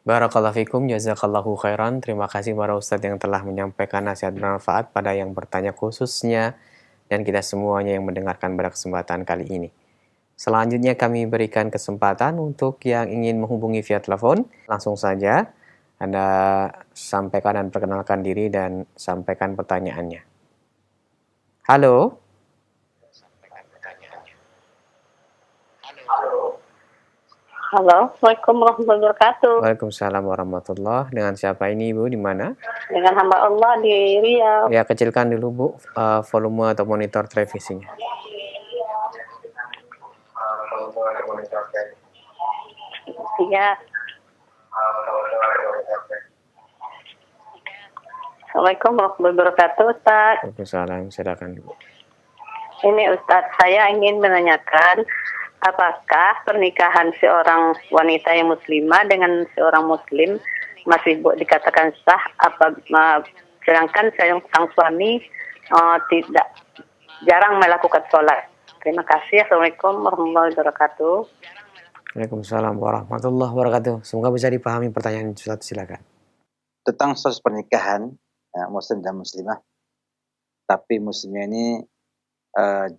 S2: Barakallahu fikum, jazakallahu khairan. Terima kasih para ustadz yang telah menyampaikan nasihat bermanfaat pada yang bertanya khususnya dan kita semuanya yang mendengarkan pada kesempatan kali ini. Selanjutnya kami berikan kesempatan untuk yang ingin menghubungi via telepon. Langsung saja Anda sampaikan dan perkenalkan diri dan sampaikan pertanyaannya. Halo.
S3: Halo, Assalamualaikum warahmatullahi wabarakatuh.
S2: Waalaikumsalam warahmatullahi. Dengan siapa ini Ibu? Di mana?
S3: Dengan hamba Allah di Riau.
S2: Ya, kecilkan dulu Bu volume atau monitor televisinya.
S3: Iya. Assalamualaikum warahmatullahi wabarakatuh, Ustaz.
S2: Waalaikumsalam, silakan Bu.
S3: Ini Ustaz, saya ingin menanyakan apakah pernikahan seorang wanita yang muslimah dengan seorang muslim masih dikatakan sah sedangkan sang suami tidak jarang melakukan sholat. Terima kasih. Assalamualaikum warahmatullahi wabarakatuh.
S2: Waalaikumsalam warahmatullahi wabarakatuh. Semoga bisa dipahami pertanyaan Ustaz, silakan.
S1: Tentang status pernikahan ya, muslim dan muslimah, tapi muslimnya ini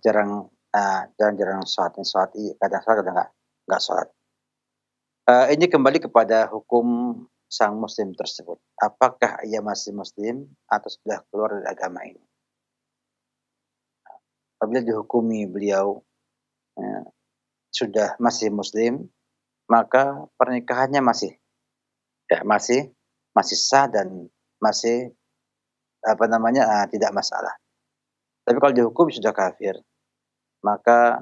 S1: jarang sholat, kadang sholat kadang nggak sholat. Ini kembali kepada hukum sang muslim tersebut. Apakah ia masih muslim atau sudah keluar dari agama ini? Apabila dihukumi beliau sudah masih muslim, maka pernikahannya masih sah dan masih tidak masalah. Tapi kalau dihukum sudah kafir, maka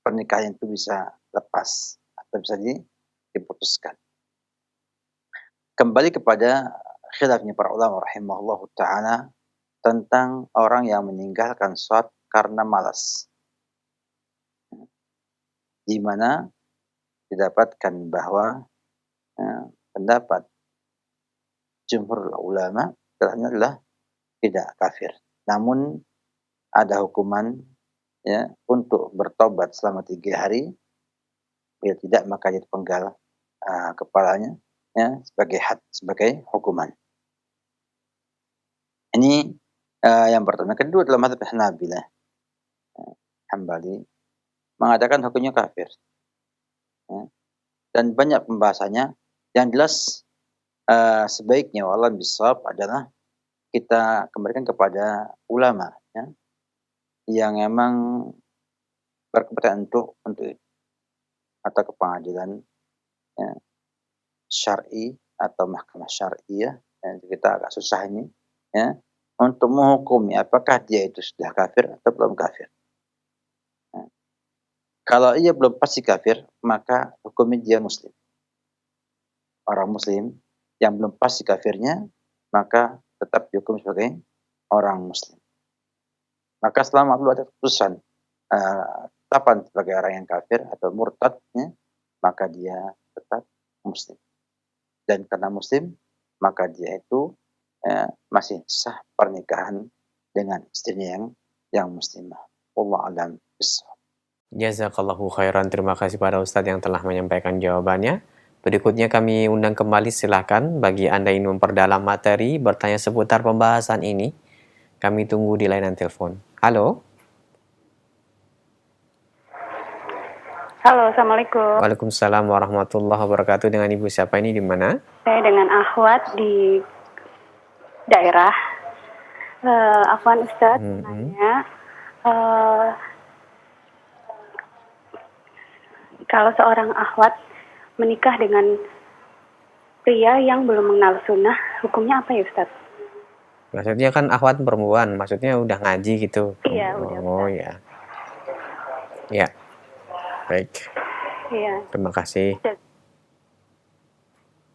S1: pernikahan itu bisa lepas atau bisa diputuskan. Kembali kepada khilafnya para ulama rahimahullahu taala tentang orang yang meninggalkan sholat karena malas. Di mana didapatkan bahwa pendapat jumhur ulama adalah tidak kafir. Namun ada hukuman ya untuk bertobat selama 3 hari. Bila tidak maka dipenggal kepalanya ya sebagai sebagai hukuman. Ini yang pertama. Kedua dalam mazhab Hanabilah, Hambali mengatakan hukumnya kafir. Ya. Dan banyak pembahasannya. Yang jelas sebaiknya wallah bisawab adalah kita kembalikan kepada ulama ya, yang memang berkepentingan untuk itu, atau ke pengadilan ya, syar'i atau mahkamah syariah. Kita agak susah ini ya untuk menghukumi apakah dia itu sudah kafir atau belum kafir. Ya. Kalau ia belum pasti kafir, maka hukumnya dia muslim. Orang muslim yang belum pasti kafirnya, maka tetap dihukum sebagai orang muslim. Maka selama belum ada keputusan tetapkan sebagai orang yang kafir atau murtad, ya, maka dia tetap muslim. Dan karena muslim, maka dia itu masih sah pernikahan dengan istrinya yang muslimah. Wallahu a'lam bishawab.
S2: Jazakallahu khairan. Terima kasih pada Ustadz yang telah menyampaikan jawabannya. Berikutnya kami undang kembali, silakan bagi Anda yang memperdalam materi, bertanya seputar pembahasan ini. Kami tunggu di layanan telepon. Halo.
S4: Halo, Assalamualaikum.
S2: Waalaikumsalam warahmatullahi wabarakatuh. Dengan Ibu siapa ini, di mana?
S4: Saya dengan Ahwat di daerah. Afwan Ustadz, nanya, kalau seorang Ahwat menikah dengan pria yang belum mengenal sunnah, hukumnya apa ya Ustadz?
S2: Maksudnya kan akhwat perempuan, maksudnya udah ngaji gitu.
S4: Iya, udah.
S2: Oh ya. Ya. Baik.
S4: Iya.
S2: Terima kasih.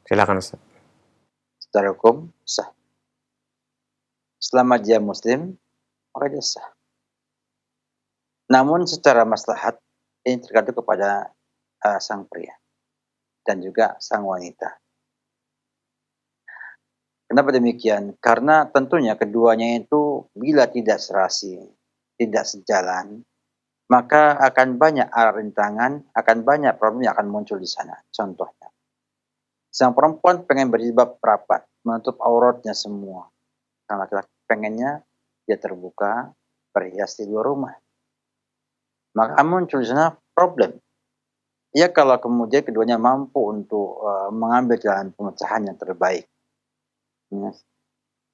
S2: Silakan Ustaz.
S1: Secara hukum sah. Selama dia muslim, maka dia sah. Namun secara maslahat ini tergantung kepada sang pria dan juga sang wanita. Kenapa demikian? Karena tentunya keduanya itu bila tidak serasi, tidak sejalan, maka akan banyak rintangan, akan banyak problem yang akan muncul di sana. Contohnya, sang perempuan pengen berjilbab rapat, menutup auratnya semua. Sang laki-laki pengennya dia terbuka, berhias di luar rumah. Maka muncul di sana problem. Ya kalau kemudian keduanya mampu untuk mengambil jalan pemecahan yang terbaik, ya,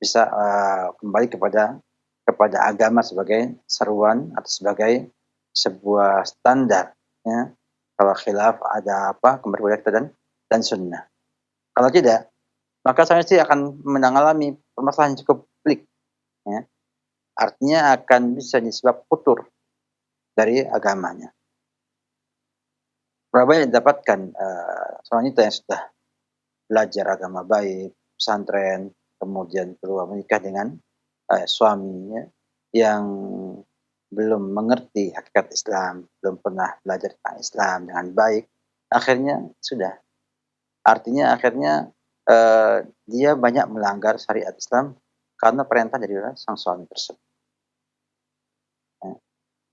S1: bisa kembali kepada agama sebagai seruan atau sebagai sebuah standar. Ya. Kalau khilaf ada apa, kembali kepada kita dan sunnah. Kalau tidak, maka sang istri akan mengalami permasalahan yang cukup pelik. Ya. Artinya akan bisa disebab putur dari agamanya. Berapa banyak didapatkan wanita yang sudah belajar agama baik, pesantren, kemudian keluar menikah dengan suaminya yang belum mengerti hakikat Islam, belum pernah belajar tentang Islam dengan baik, akhirnya sudah. Artinya akhirnya dia banyak melanggar syariat Islam karena perintah dari sang suami tersebut.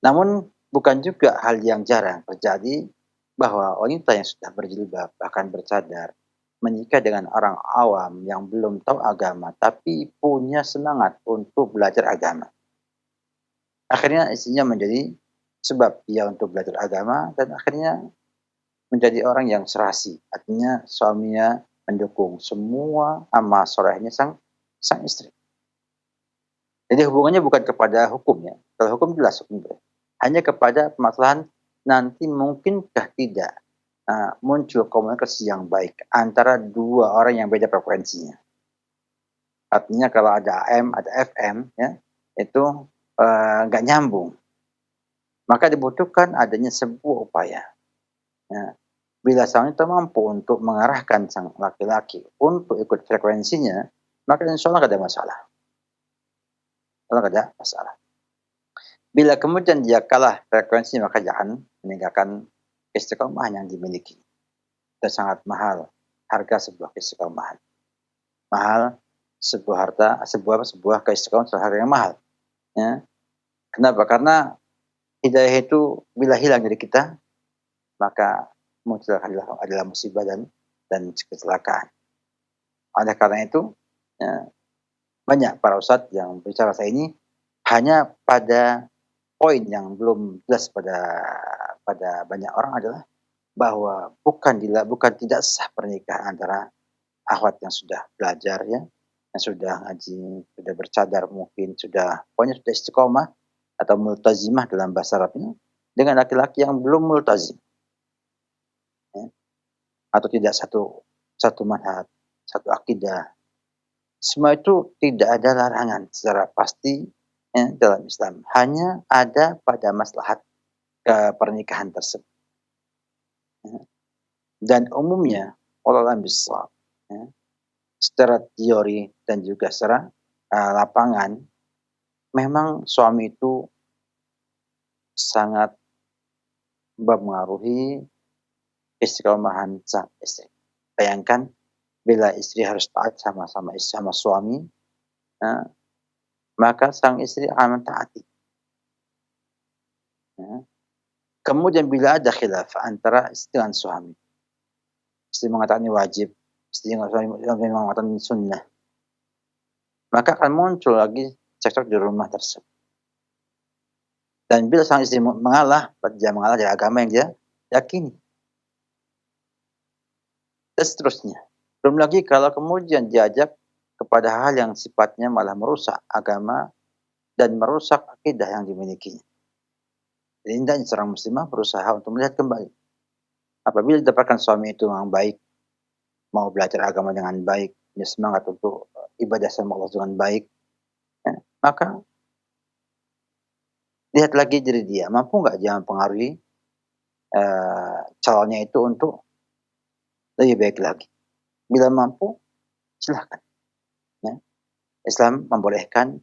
S1: Namun bukan juga hal yang jarang terjadi bahwa wanita yang sudah berjilbab bahkan bercadar menikah dengan orang awam yang belum tahu agama tapi punya semangat untuk belajar agama. Akhirnya istrinya menjadi sebab dia untuk belajar agama dan akhirnya menjadi orang yang serasi. Artinya suaminya mendukung semua amal solehnya sang istri. Jadi hubungannya bukan kepada hukumnya. Kalau hukum jelas hukum. Hanya kepada permasalahan nanti mungkinkah tidak muncul komunikasi yang baik antara dua orang yang beda frekuensinya. Artinya kalau ada AM, ada FM, ya, itu nggak nyambung. Maka dibutuhkan adanya sebuah upaya. Ya. Bila sang wanita mampu untuk mengarahkan sang laki-laki untuk ikut frekuensinya, maka insya Allah tidak ada masalah. Kalau tidak ada masalah. Bila kemudian dia kalah frekuensi, maka jangan meninggalkan istiqomah yang dimiliki. Itu sangat mahal harga sebuah keistiqomahan. Mahal sebuah harta, sebuah keistiqomahan, harga yang mahal. Ya. Kenapa? Karena hidayah itu bila hilang dari kita, maka muncul adalah musibah dan kecelakaan. Oleh karena itu, ya, banyak para ustadz yang bicara saya ini hanya pada poin yang belum jelas pada banyak orang adalah bahwa bukan tidak sah pernikahan antara akhwat yang sudah belajar, ya, yang sudah ngaji, sudah bercadar, mungkin pokoknya sudah istiqomah atau multazimah dalam bahasa Arabnya, dengan laki-laki yang belum multazim, ya, atau tidak satu manhaj, satu akidah. Semua itu tidak ada larangan secara pasti, ya, dalam Islam. Hanya ada pada maslahat pernikahan tersebut. Ya. Dan umumnya, wallahu a'lam, ya, secara teori dan juga secara lapangan, memang suami itu sangat mempengaruhi istiqomahan sang istri. Bayangkan bila istri harus taat sama suami, maka sang istri akan mentaati. Ya. Kemudian bila ada khilaf antara istri dengan suami, istri mengatakan ini wajib, istri mengatakan ini sunnah, maka akan muncul lagi cekcok di rumah tersebut. Dan bila sang istri mengalah dari agama yang dia yakini. Dan seterusnya. Belum lagi kalau kemudian diajak kepada hal yang sifatnya malah merusak agama dan merusak akidah yang dimilikinya. Jadi hendaknya seorang muslimah berusaha untuk melihat kembali. Apabila didapatkan suami itu yang baik, mau belajar agama dengan baik, punya semangat untuk ibadah sama Allah dengan baik, ya, maka lihat lagi diri dia, mampu nggak dia mempengaruhi calonnya itu untuk lebih baik lagi. Bila mampu, silahkan. Ya. Islam membolehkan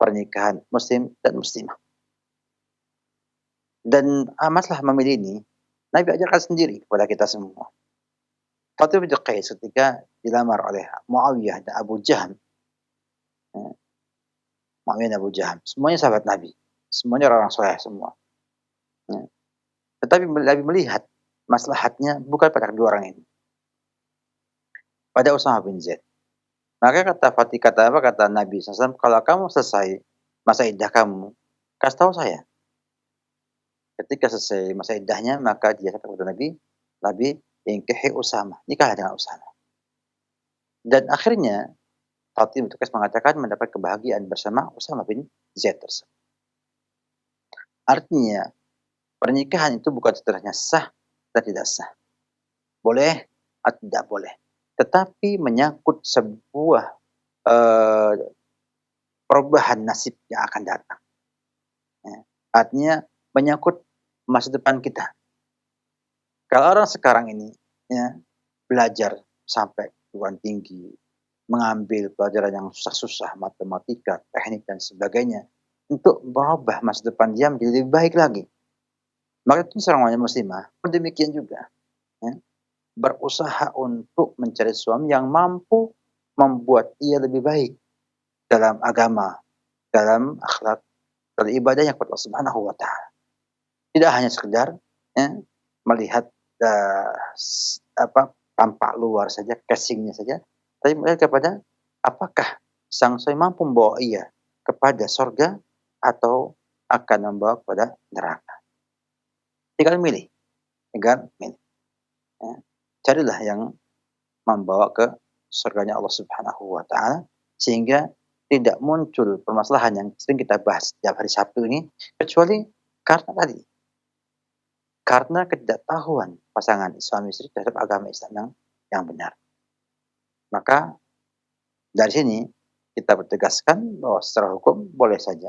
S1: pernikahan muslim dan muslimah. Dan masalah memilih ini, Nabi ajarkan sendiri kepada kita semua. Fatimah bin Qais ketika dilamar oleh Muawiyah dan Abu Jaham, ya, Muawiyah dan Abu Jaham, semuanya sahabat Nabi, semuanya orang soleh semua. Ya. Tetapi Nabi melihat maslahatnya bukan pada kedua orang ini, pada Usamah bin Zaid. Maka kata Nabi SAW, kalau kamu selesai masa iddah kamu, kasih tahu saya. Ketika selesai masa iddahnya, maka dia kata kepada Nabi ingkihi Usamah, nikahlah dengan Usamah. Dan akhirnya Fatimah bin Qais mengatakan mendapat kebahagiaan bersama Usamah bin Zaid tersebut. Artinya pernikahan itu bukan setelahnya sah dan tidak sah, boleh atau tidak boleh, tetapi menyangkut sebuah perubahan nasib yang akan datang. Ya. Artinya menyangkut masa depan kita. Kalau orang sekarang ini, ya, belajar sampai perguruan tinggi, mengambil pelajaran yang susah-susah, matematika, teknik dan sebagainya, untuk merubah masa depan dia menjadi lebih baik lagi, maka itu seorang wanita muslimah demikian juga, ya, berusaha untuk mencari suami yang mampu membuat ia lebih baik dalam agama, dalam akhlak, dalam ibadahnya kepada Allah Subhanahu wa taala. Tidak hanya sekedar, ya, melihat tampak luar saja, casingnya saja, tapi melihat kepada apakah sang suami mampu membawa ia kepada surga atau akan membawa kepada neraka. Tinggal milih. Ya. Carilah yang membawa ke surganya Allah Subhanahu wa taala, sehingga tidak muncul permasalahan yang sering kita bahas setiap hari Sabtu ini, kecuali karena ketidaktahuan pasangan suami istri terhadap agama Islam yang benar. Maka dari sini kita bertegaskan bahwa secara hukum boleh saja,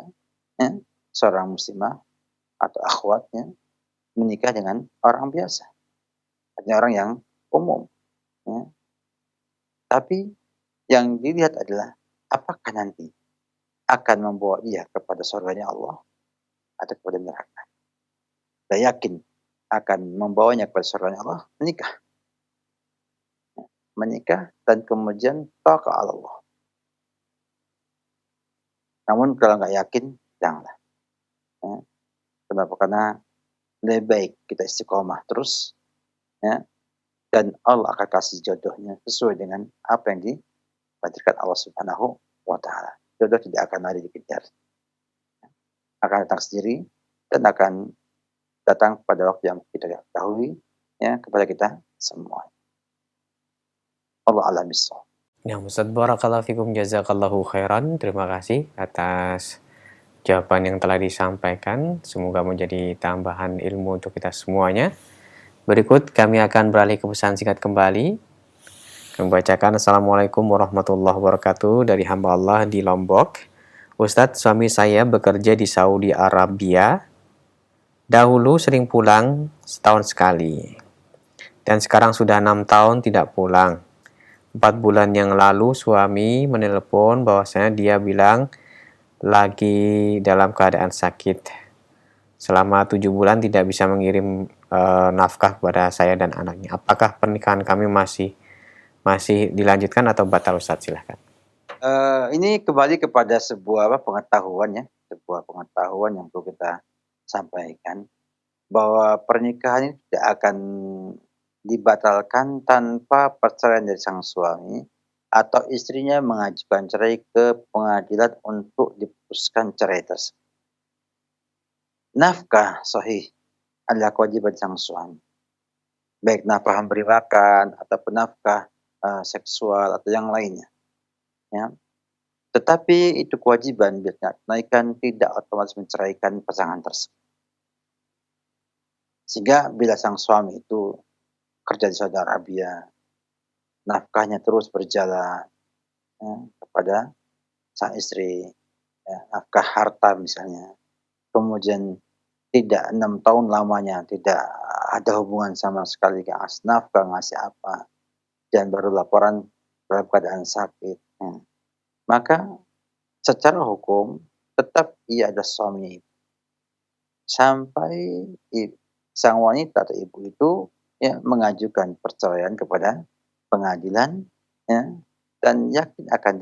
S1: ya, seorang muslimah atau akhwatnya menikah dengan orang biasa. hanya orang yang umum, ya. Tapi yang dilihat adalah apakah nanti akan membawa dia kepada surganya Allah atau kepada neraka. Dia yakin akan membawanya kepada surganya Allah, menikah. Menikah dan kemudian taqa Allah. Namun kalau nggak yakin, janganlah. Ya. Kenapa? Karena lebih baik kita istiqomah terus, ya, dan Allah akan kasih jodohnya sesuai dengan apa yang ditakdirkan Allah Subhanahu wa taala. Jodoh tidak akan lari dikejar. Akan datang sendiri dan akan datang pada waktu yang kita ketahui, ya, kepada kita semua. Allah a'lam bishawab.
S2: Nah, Ustaz, barakallahu fikum, jazakallahu khairan. Terima kasih atas jawaban yang telah disampaikan. Semoga menjadi tambahan ilmu untuk kita semuanya. Berikut kami akan beralih ke pesan singkat kembali. Kami bacakan, Assalamualaikum warahmatullahi wabarakatuh, dari hamba Allah di Lombok. Ustadz, suami saya bekerja di Saudi Arabia. Dahulu sering pulang setahun sekali. Dan sekarang sudah 6 tahun tidak pulang. 4 bulan yang lalu suami menelpon bahwasanya dia bilang lagi dalam keadaan sakit. Selama 7 bulan tidak bisa mengirim nafkah kepada saya dan anaknya. Apakah pernikahan kami masih dilanjutkan atau batal, Ustaz? Silahkan.
S1: Ini kembali kepada sebuah pengetahuan, ya, sebuah pengetahuan yang perlu kita sampaikan bahwa pernikahan ini tidak akan dibatalkan tanpa perceraian dari sang suami atau istrinya mengajukan cerai ke pengadilan untuk diputuskan cerai tersebut. Nafkah sahih adalah kewajiban sang suami, baik nafkah memberi makan ataupun nafkah seksual atau yang lainnya, ya. Tetapi itu kewajiban, bila tunaikan tidak otomatis menceraikan pasangan tersebut. Sehingga bila sang suami itu kerja di Saudi Arabia, nafkahnya terus berjalan, ya, kepada sang istri, ya, nafkah harta misalnya, kemudian tidak 6 tahun lamanya tidak ada hubungan sama sekali, ngasih nafkah, ngasih apa, dan baru laporan dalam keadaan sakit, ya. Maka secara hukum tetap ia ada suami sampai sang wanita atau ibu itu, ya, mengajukan perceraian kepada pengadilan, ya, dan yakin akan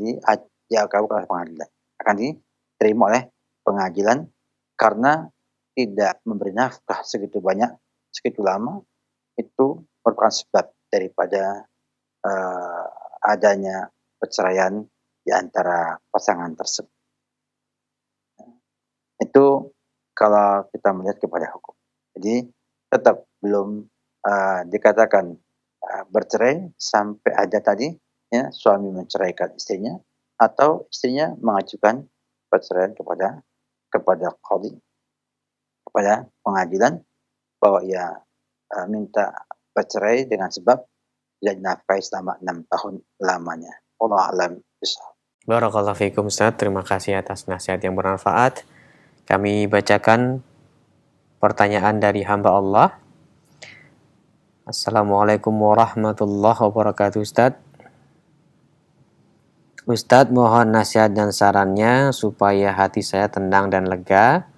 S1: dikabulkan oleh pengadilan, akan diterima oleh pengadilan karena tidak memberi nafkah segitu banyak, segitu lama, itu merupakan sebab daripada adanya perceraian di antara pasangan tersebut. Itu kalau kita melihat kepada hukum. Jadi tetap belum dikatakan bercerai sampai ada tadi, ya, suami menceraikan istrinya atau istrinya mengajukan perceraian kepada qadhi, kepada pengadilan, bahwa ia minta bercerai dengan sebab tidak dinafkahi selama 6 tahun lamanya. Wallahu a'lam bishawab.
S2: Barakallahu fikum, Ustaz. Terima kasih atas nasihat yang bermanfaat. Kami bacakan pertanyaan dari hamba Allah. Assalamualaikum warahmatullahi wabarakatuh, Ustaz. Ustadz, mohon nasihat dan sarannya supaya hati saya tenang dan lega.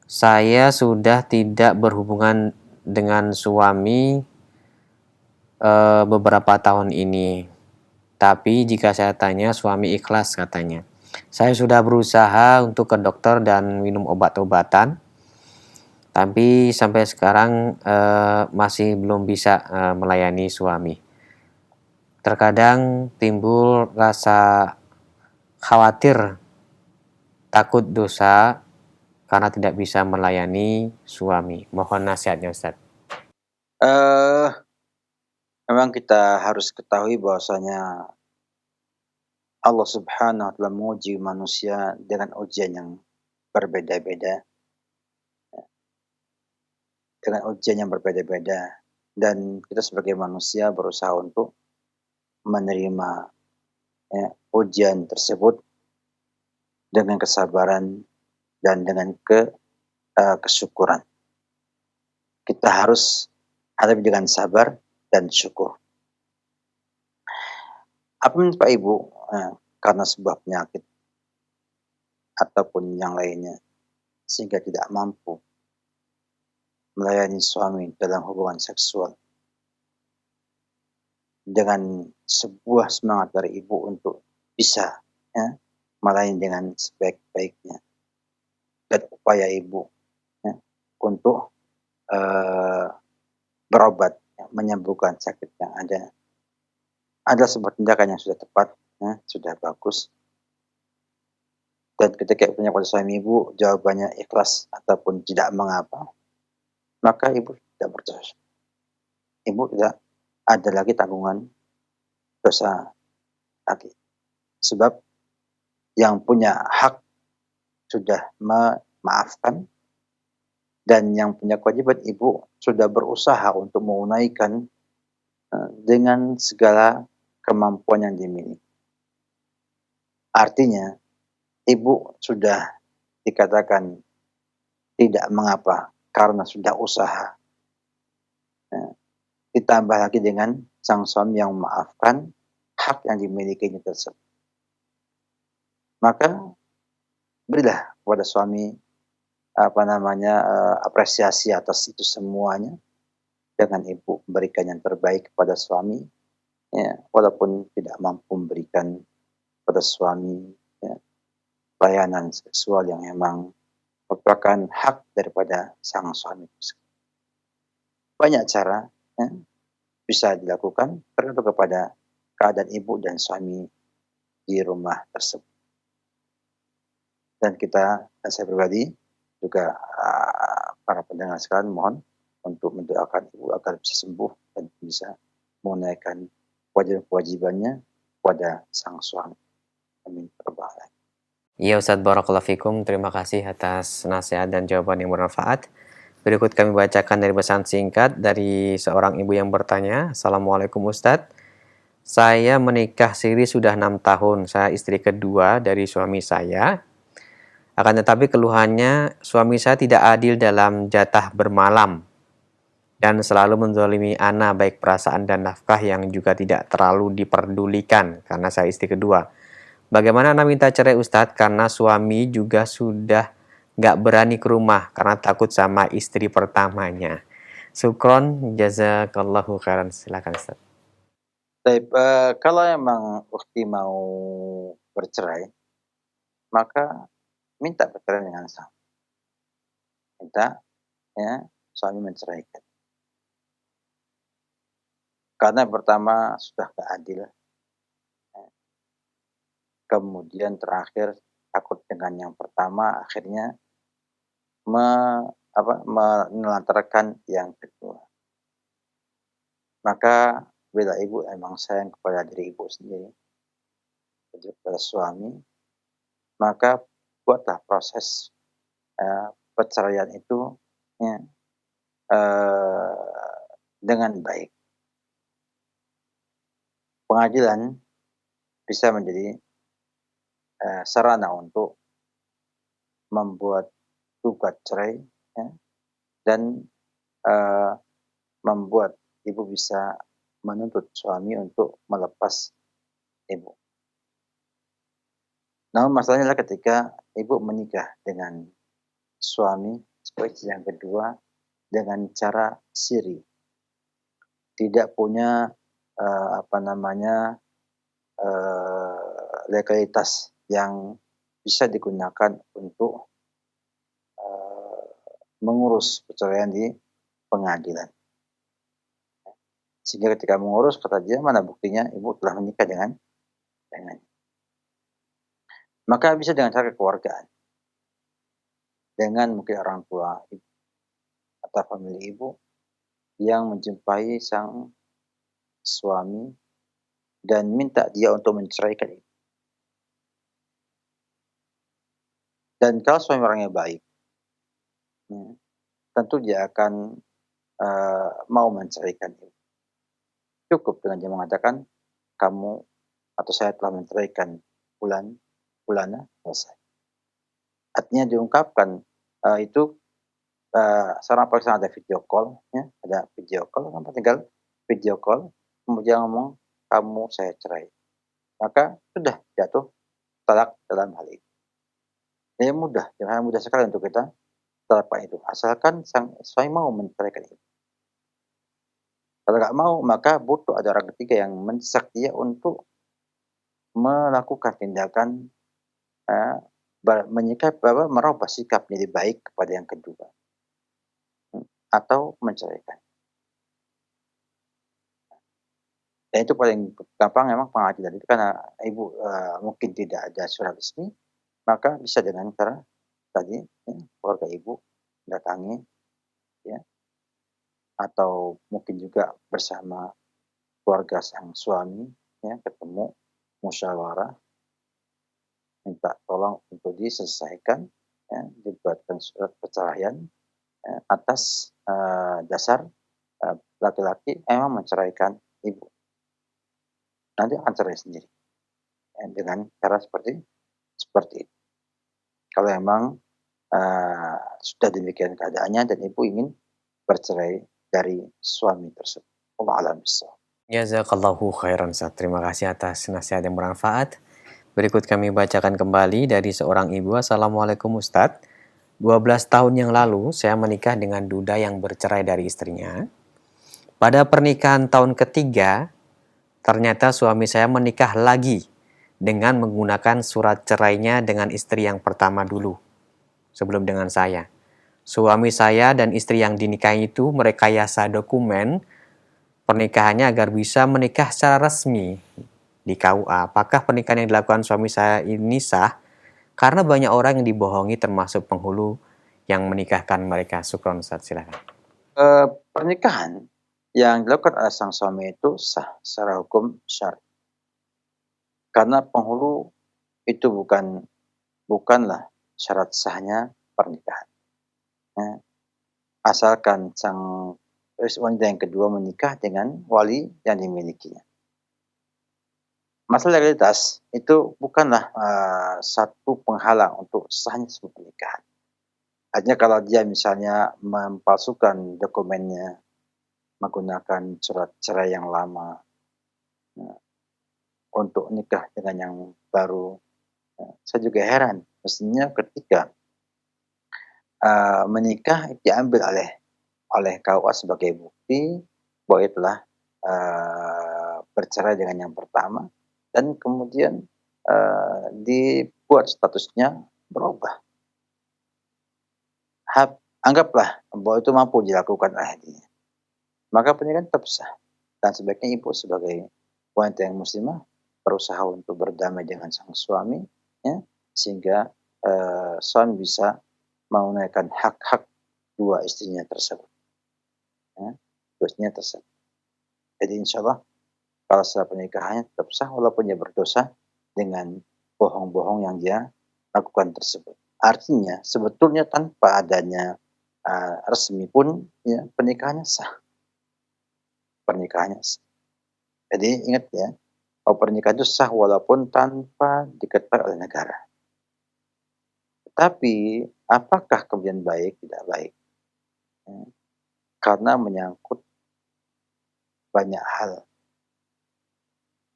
S2: Saya sudah tidak berhubungan dengan suami beberapa tahun ini. Tapi jika saya tanya, suami ikhlas katanya. Saya sudah berusaha untuk ke dokter dan minum obat-obatan, tapi sampai sekarang masih belum bisa melayani suami. Terkadang timbul rasa khawatir, takut dosa karena tidak bisa melayani suami. Mohon nasihatnya, Ustaz.
S1: Memang kita harus ketahui bahwasanya Allah Subhanahu wa taala menguji manusia dengan ujian yang berbeda-beda. Dengan ujian yang berbeda-beda, dan kita sebagai manusia berusaha untuk menerima, ya, ujian tersebut dengan kesabaran dan dengan kesyukuran. kita harus hadapi dengan sabar dan syukur. Apa menimpa ibu karena sebuah penyakit ataupun yang lainnya, sehingga tidak mampu melayani suami dalam hubungan seksual, dengan sebuah semangat dari ibu untuk bisa melayani dengan sebaik-baiknya, dan upaya ibu untuk berobat, menyembuhkan sakit yang ada adalah sebuah tindakan yang sudah tepat, sudah bagus. Dan ketika ibu tanya pada suami ibu, jawabannya ikhlas ataupun tidak mengapa, maka ibu tidak berdosa. Ibu tidak ada lagi tanggungan dosa lagi. Sebab yang punya hak sudah memaafkan, dan yang punya kewajiban ibu sudah berusaha untuk menunaikan dengan segala kemampuan yang dimiliki. Artinya, ibu sudah dikatakan tidak mengapa karena sudah usaha. Ditambah lagi dengan sang suami yang memaafkan hak yang dimilikinya tersebut. Maka berilah kepada suami apresiasi atas itu semuanya, dengan ibu memberikan yang terbaik kepada suami, walaupun tidak mampu memberikan kepada suami layanan seksual yang memang merupakan hak daripada sang suami. Banyak cara bisa dilakukan tergantung kepada keadaan ibu dan suami di rumah tersebut. Dan saya pribadi juga para pendengar sekalian mohon untuk mendoakan ibu agar bisa sembuh dan bisa menunaikan kewajiban-kewajibannya kepada sang suami. Amin.
S2: Ya Ustadz, barakallahu fikum. Terima kasih atas nasihat dan jawaban yang bermanfaat. Berikut kami bacakan dari pesan singkat dari seorang ibu yang bertanya. Assalamualaikum Ustadz. Saya menikah siri sudah 6 tahun. Saya istri kedua dari suami saya. Akan tetapi keluhannya suami saya tidak adil dalam jatah bermalam dan selalu menzalimi ana, baik perasaan dan nafkah, yang juga tidak terlalu diperdulikan karena saya istri kedua. Bagaimana ana minta cerai Ustadz karena suami juga sudah nggak berani ke rumah karena takut sama istri pertamanya. Syukron, jazakallahu khairan. Silakan Ustadz.
S1: Baik, kalau emang ukhti mau bercerai, maka minta perceraian dengan suami. Minta suami menceraikan. Karena pertama sudah gak adil. Kemudian terakhir takut dengan yang pertama, akhirnya menelantarkan yang kedua. Maka bila ibu emang sayang kepada diri ibu sendiri, kepada suami, maka buatlah proses perceraian itu dengan baik. Pengadilan bisa menjadi sarana untuk membuat gugat cerai, dan membuat ibu bisa menuntut suami untuk melepas ibu. Namun masalahnya adalah ketika ibu menikah dengan suami sebagai istri yang kedua dengan cara siri, tidak punya legalitas yang bisa digunakan untuk mengurus perceraian di pengadilan. Sehingga ketika mengurus, kata dia, mana buktinya ibu telah menikah dengan. Maka bisa dengan cara kekeluargaan. Dengan mungkin orang tua ibu atau famili ibu yang menjumpai sang suami dan minta dia untuk menceraikan ibu. Dan kalau suami orangnya baik, tentu dia akan mau menceraikan ibu. Cukup dengan dia mengatakan, kamu atau saya telah menceraikan fulana, selesai. Artinya diungkapkan itu sekarang apalagi ada video call ya, ada video call, kan tinggal video call, kemudian ngomong, "Kamu saya cerai." Maka sudah jatuh talak dalam hal itu. Ya mudah, ya mudah sekali untuk kita terapkan itu, asalkan sang suami mau menceraikan itu. Kalau nggak mau, maka butuh ada orang ketiga yang mendesak dia untuk melakukan tindakan, eee, merubah sikap menjadi baik kepada yang kedua, atau menceraikan. Dan itu paling gampang memang pengadilan itu karena ibu, mungkin tidak ada surat resmi, maka bisa dengan cara tadi ya, keluarga ibu datangi ya, atau mungkin juga bersama keluarga sang suami ya, ketemu, musyawarah, minta tolong untuk diselesaikan ya, dibuatkan surat perceraian ya, atas, dasar, laki-laki memang menceraikan ibu. Nanti akan cerai sendiri ya, dengan cara seperti itu. Kalau memang, sudah demikian keadaannya dan ibu ingin bercerai dari suami tersebut. Wallahu a'lam bishawab.
S2: Jazakallahu khairan Ustaz. Terima kasih atas nasihat yang bermanfaat. Berikut kami bacakan kembali dari seorang ibu. Assalamualaikum Ustaz. 12 tahun yang lalu saya menikah dengan duda yang bercerai dari istrinya. Pada pernikahan tahun ketiga, ternyata suami saya menikah lagi dengan menggunakan surat cerainya dengan istri yang pertama dulu, sebelum dengan saya. Suami saya dan istri yang dinikahi itu merekayasa dokumen pernikahannya agar bisa menikah secara resmi di KUA. Apakah pernikahan yang dilakukan suami saya ini sah? Karena banyak orang yang dibohongi termasuk penghulu yang menikahkan mereka. Syukron Ustaz, silakan.
S1: Pernikahan yang dilakukan oleh sang suami itu sah secara hukum syar'i. Karena penghulu itu bukanlah syarat sahnya pernikahan. Ya. Asalkan sang wanita yang kedua menikah dengan wali yang dimilikinya. Masalah legalitas itu bukanlah satu penghalang untuk sahnya sebuah pernikahan. Artinya kalau dia misalnya memalsukan dokumennya, menggunakan surat cerai yang lama untuk nikah dengan yang baru, saya juga heran. Mestinya ketika menikah diambil oleh KUA sebagai bukti bahwa ia telah bercerai dengan yang pertama dan kemudian dibuat statusnya berubah. Anggaplah bahwa itu mampu dilakukan oleh dia. Maka pernikahan tetap sah dan sebaiknya ibu sebagai wanita yang muslimah berusaha untuk berdamai dengan sang suami ya, sehingga suami bisa menunaikan hak-hak dua istrinya tersebut. Ya, dua istrinya tersebut. Jadi insya Allah kalau setelah pernikahannya tetap sah walaupun dia berdosa dengan bohong-bohong yang dia lakukan tersebut. Artinya sebetulnya tanpa adanya resmi pun ya, pernikahannya sah. Pernikahannya sah. Jadi ingat ya, bahwa pernikahan itu sah walaupun tanpa diketahui oleh negara. Tetapi apakah kemudian baik? Tidak baik. Ya. Karena menyangkut banyak hal.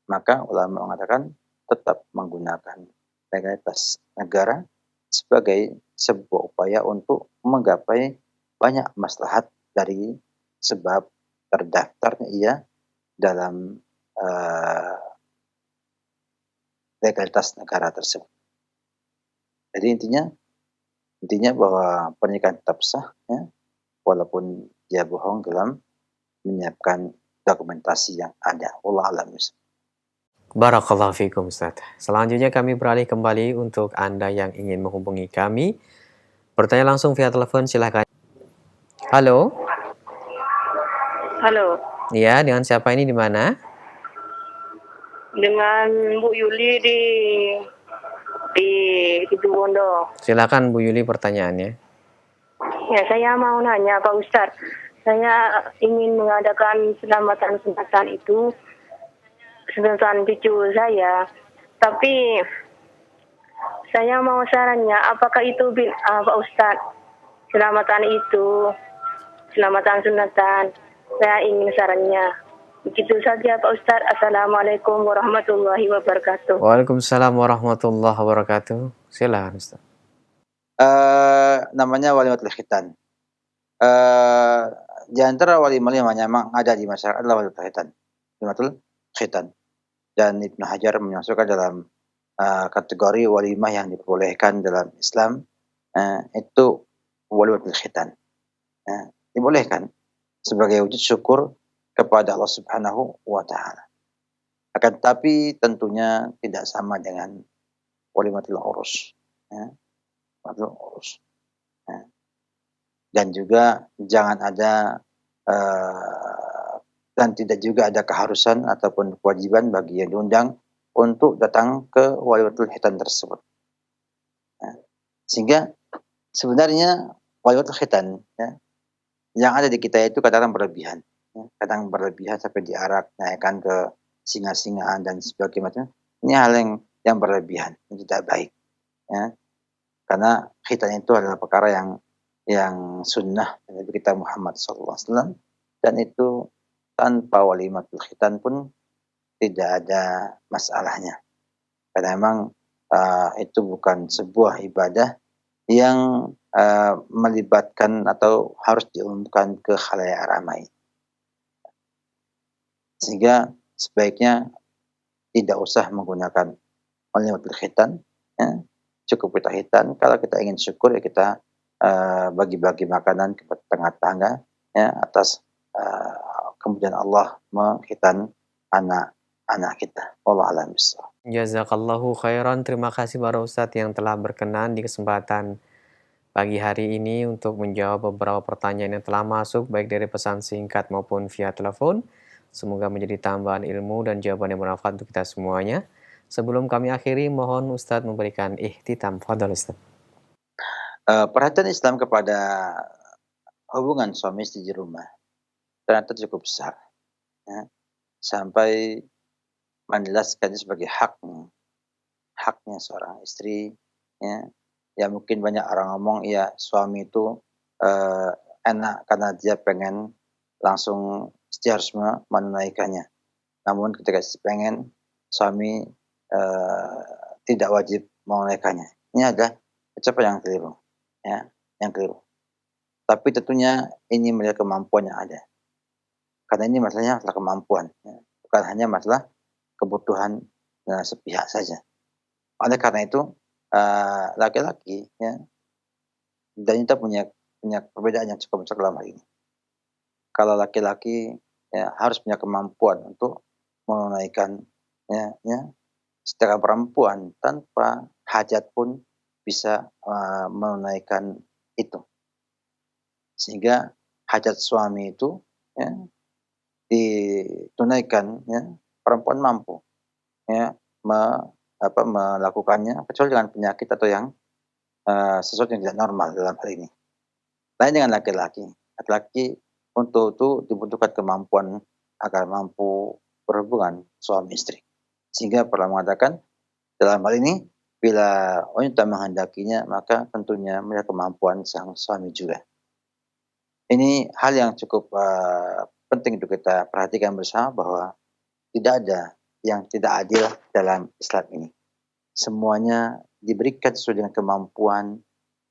S1: Maka ulama mengatakan tetap menggunakan legalitas negara sebagai sebuah upaya untuk menggapai banyak maslahat dari sebab terdaftarnya ia dalam legalitas negara tersebut. Jadi intinya bahwa pernikahan tetap sah ya, walaupun dia bohong dalam menyiapkan dokumentasi yang ada. Wallahu a'lam bishawab.
S2: Barakallahu fikum Ustaz. Selanjutnya kami beralih kembali untuk Anda yang ingin menghubungi kami. Bertanya langsung via telepon silahkan. Halo.
S3: Halo,
S2: Iya, dengan siapa ini di mana?
S3: dengan Bu Yuli di Situbondo.
S2: Silakan Bu Yuli pertanyaannya.
S3: Ya, saya mau nanya Pak Ustadz. Saya ingin mengadakan selamatan sunatan itu sunatan cucu saya. Tapi saya mau sarannya, apakah itu Pak Ustadz? selamatan itu, selamatan sunatan. Saya ingin sarannya. Begitu saja Pak Ustadz. Assalamualaikum warahmatullahi wabarakatuh.
S2: Waalaikumsalam warahmatullahi wabarakatuh. Silakan Ustaz.
S1: Namanya walimatul khitan. Di antara walimah yang memang ada di masyarakat adalah walimatul khitan. Walimatul khitan. Dan Ibnu Hajar memasukkan dalam kategori walimah yang diperbolehkan dalam Islam, itu walimatul khitan. Dibolehkan sebagai wujud syukur kepada Allah Subhanahu wa taala. Akan tetapi tentunya tidak sama dengan walimatul urus. Walimatul urus. Dan juga jangan ada dan tidak juga ada keharusan ataupun kewajiban bagi yang diundang untuk datang ke walimatul khitan tersebut. Sehingga sebenarnya walimatul khitan yang ada di kita itu kadang berlebihan. Kadang berlebihan sampai diarak, naikkan ke singa-singaan dan sebagainya. Ini hal yang berlebihan, yang tidak baik. Karena khitan itu adalah perkara yang sunnah dari Nabi kita Muhammad SAW, dan itu tanpa walimatul khitan pun tidak ada masalahnya. Karena memang itu bukan sebuah ibadah yang melibatkan atau harus diumumkan ke khalayak ramai. Sehingga sebaiknya tidak usah menggunakan walimatul khitan. Cukup kita khitan. Kalau kita ingin syukur, ya kita bagi-bagi makanan kepada tetangga, atas kemudian Allah menghitan anak kita. Wallahu a'lam bishawab.
S2: Jazakallahu khairan. Terima kasih para Ustadz yang telah berkenan di kesempatan pagi hari ini untuk menjawab beberapa pertanyaan yang telah masuk, baik dari pesan singkat maupun via telepon. Semoga menjadi tambahan ilmu dan jawaban yang bermanfaat untuk kita semuanya. Sebelum kami akhiri, mohon Ustadz memberikan ihtitam. Fadhal Ustadz.
S1: Perhatian Islam kepada hubungan suami istri di rumah ternyata cukup besar. Sampai menjelaskannya sebagai haknya seorang istri. Ya mungkin banyak orang ngomong, ya suami itu enak karena dia pengen langsung harus menunaikannya. Namun ketika pengen, suami tidak wajib menunaikannya. Ini adalah ucapan yang keliru. Yang keliru. Tapi tentunya ini melihat kemampuan yang ada. Karena ini masalahnya masalah kemampuan. Bukan hanya masalah kebutuhan sepihak saja. Oleh karena itu, laki-laki, dan kita punya perbedaan yang cukup besar dalam hal ini. Kalau laki-laki harus punya kemampuan untuk menunaikan, sedangkan perempuan tanpa hajat pun bisa menunaikan itu. Sehingga hajat suami itu ditunaikan, perempuan mampu melakukannya, kecuali dengan penyakit atau yang sesuatu yang tidak normal dalam hal ini. Lain dengan laki-laki. Laki-laki untuk itu dibutuhkan kemampuan agar mampu berhubungan suami istri. Sehingga pernah mengatakan dalam hal ini, bila wanita menghendakinya, maka tentunya melihat kemampuan sang suami juga. Ini hal yang cukup penting untuk kita perhatikan bersama, bahwa tidak ada yang tidak adil dalam Islam ini. Semuanya diberikan sesuai dengan kemampuan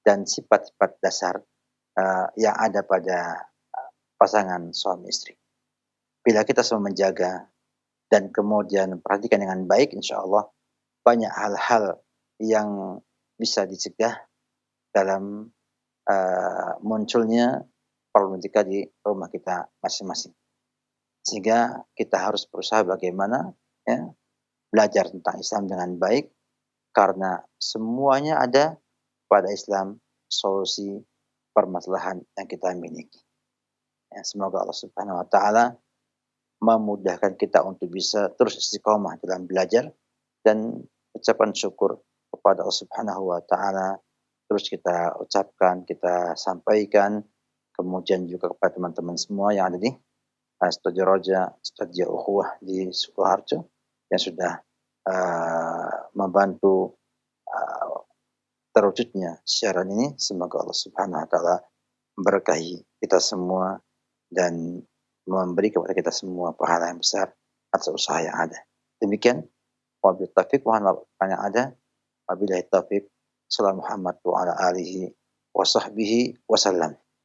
S1: dan sifat-sifat dasar yang ada pada pasangan suami istri. Bila kita semua menjaga dan kemudian perhatikan dengan baik, insya Allah banyak hal-hal yang bisa dicegah dalam munculnya problematika di rumah kita masing-masing. Sehingga kita harus berusaha bagaimana belajar tentang Islam dengan baik, karena semuanya ada pada Islam solusi permasalahan yang kita miliki. Semoga Allah Subhanahu wa taala memudahkan kita untuk bisa terus istiqomah dalam belajar dan ucapan syukur kepada Allah Subhanahu wa taala terus kita ucapkan, kita sampaikan, kemudian juga kepada teman-teman semua yang ada di Studio Roja, Studio Ukhuwah di Sukoharjo yang sudah membantu terwujudnya siaran ini. Semoga Allah Subhanahu wa taala memberkahi kita semua dan memberi kepada kita semua pahala yang besar atas usaha yang ada. Demikian, wabillahi taufiq, mohon maaf yang ada. Wabillahi taufiq. Salam Muhammad wa ala alihi wa sahbihi wasallam.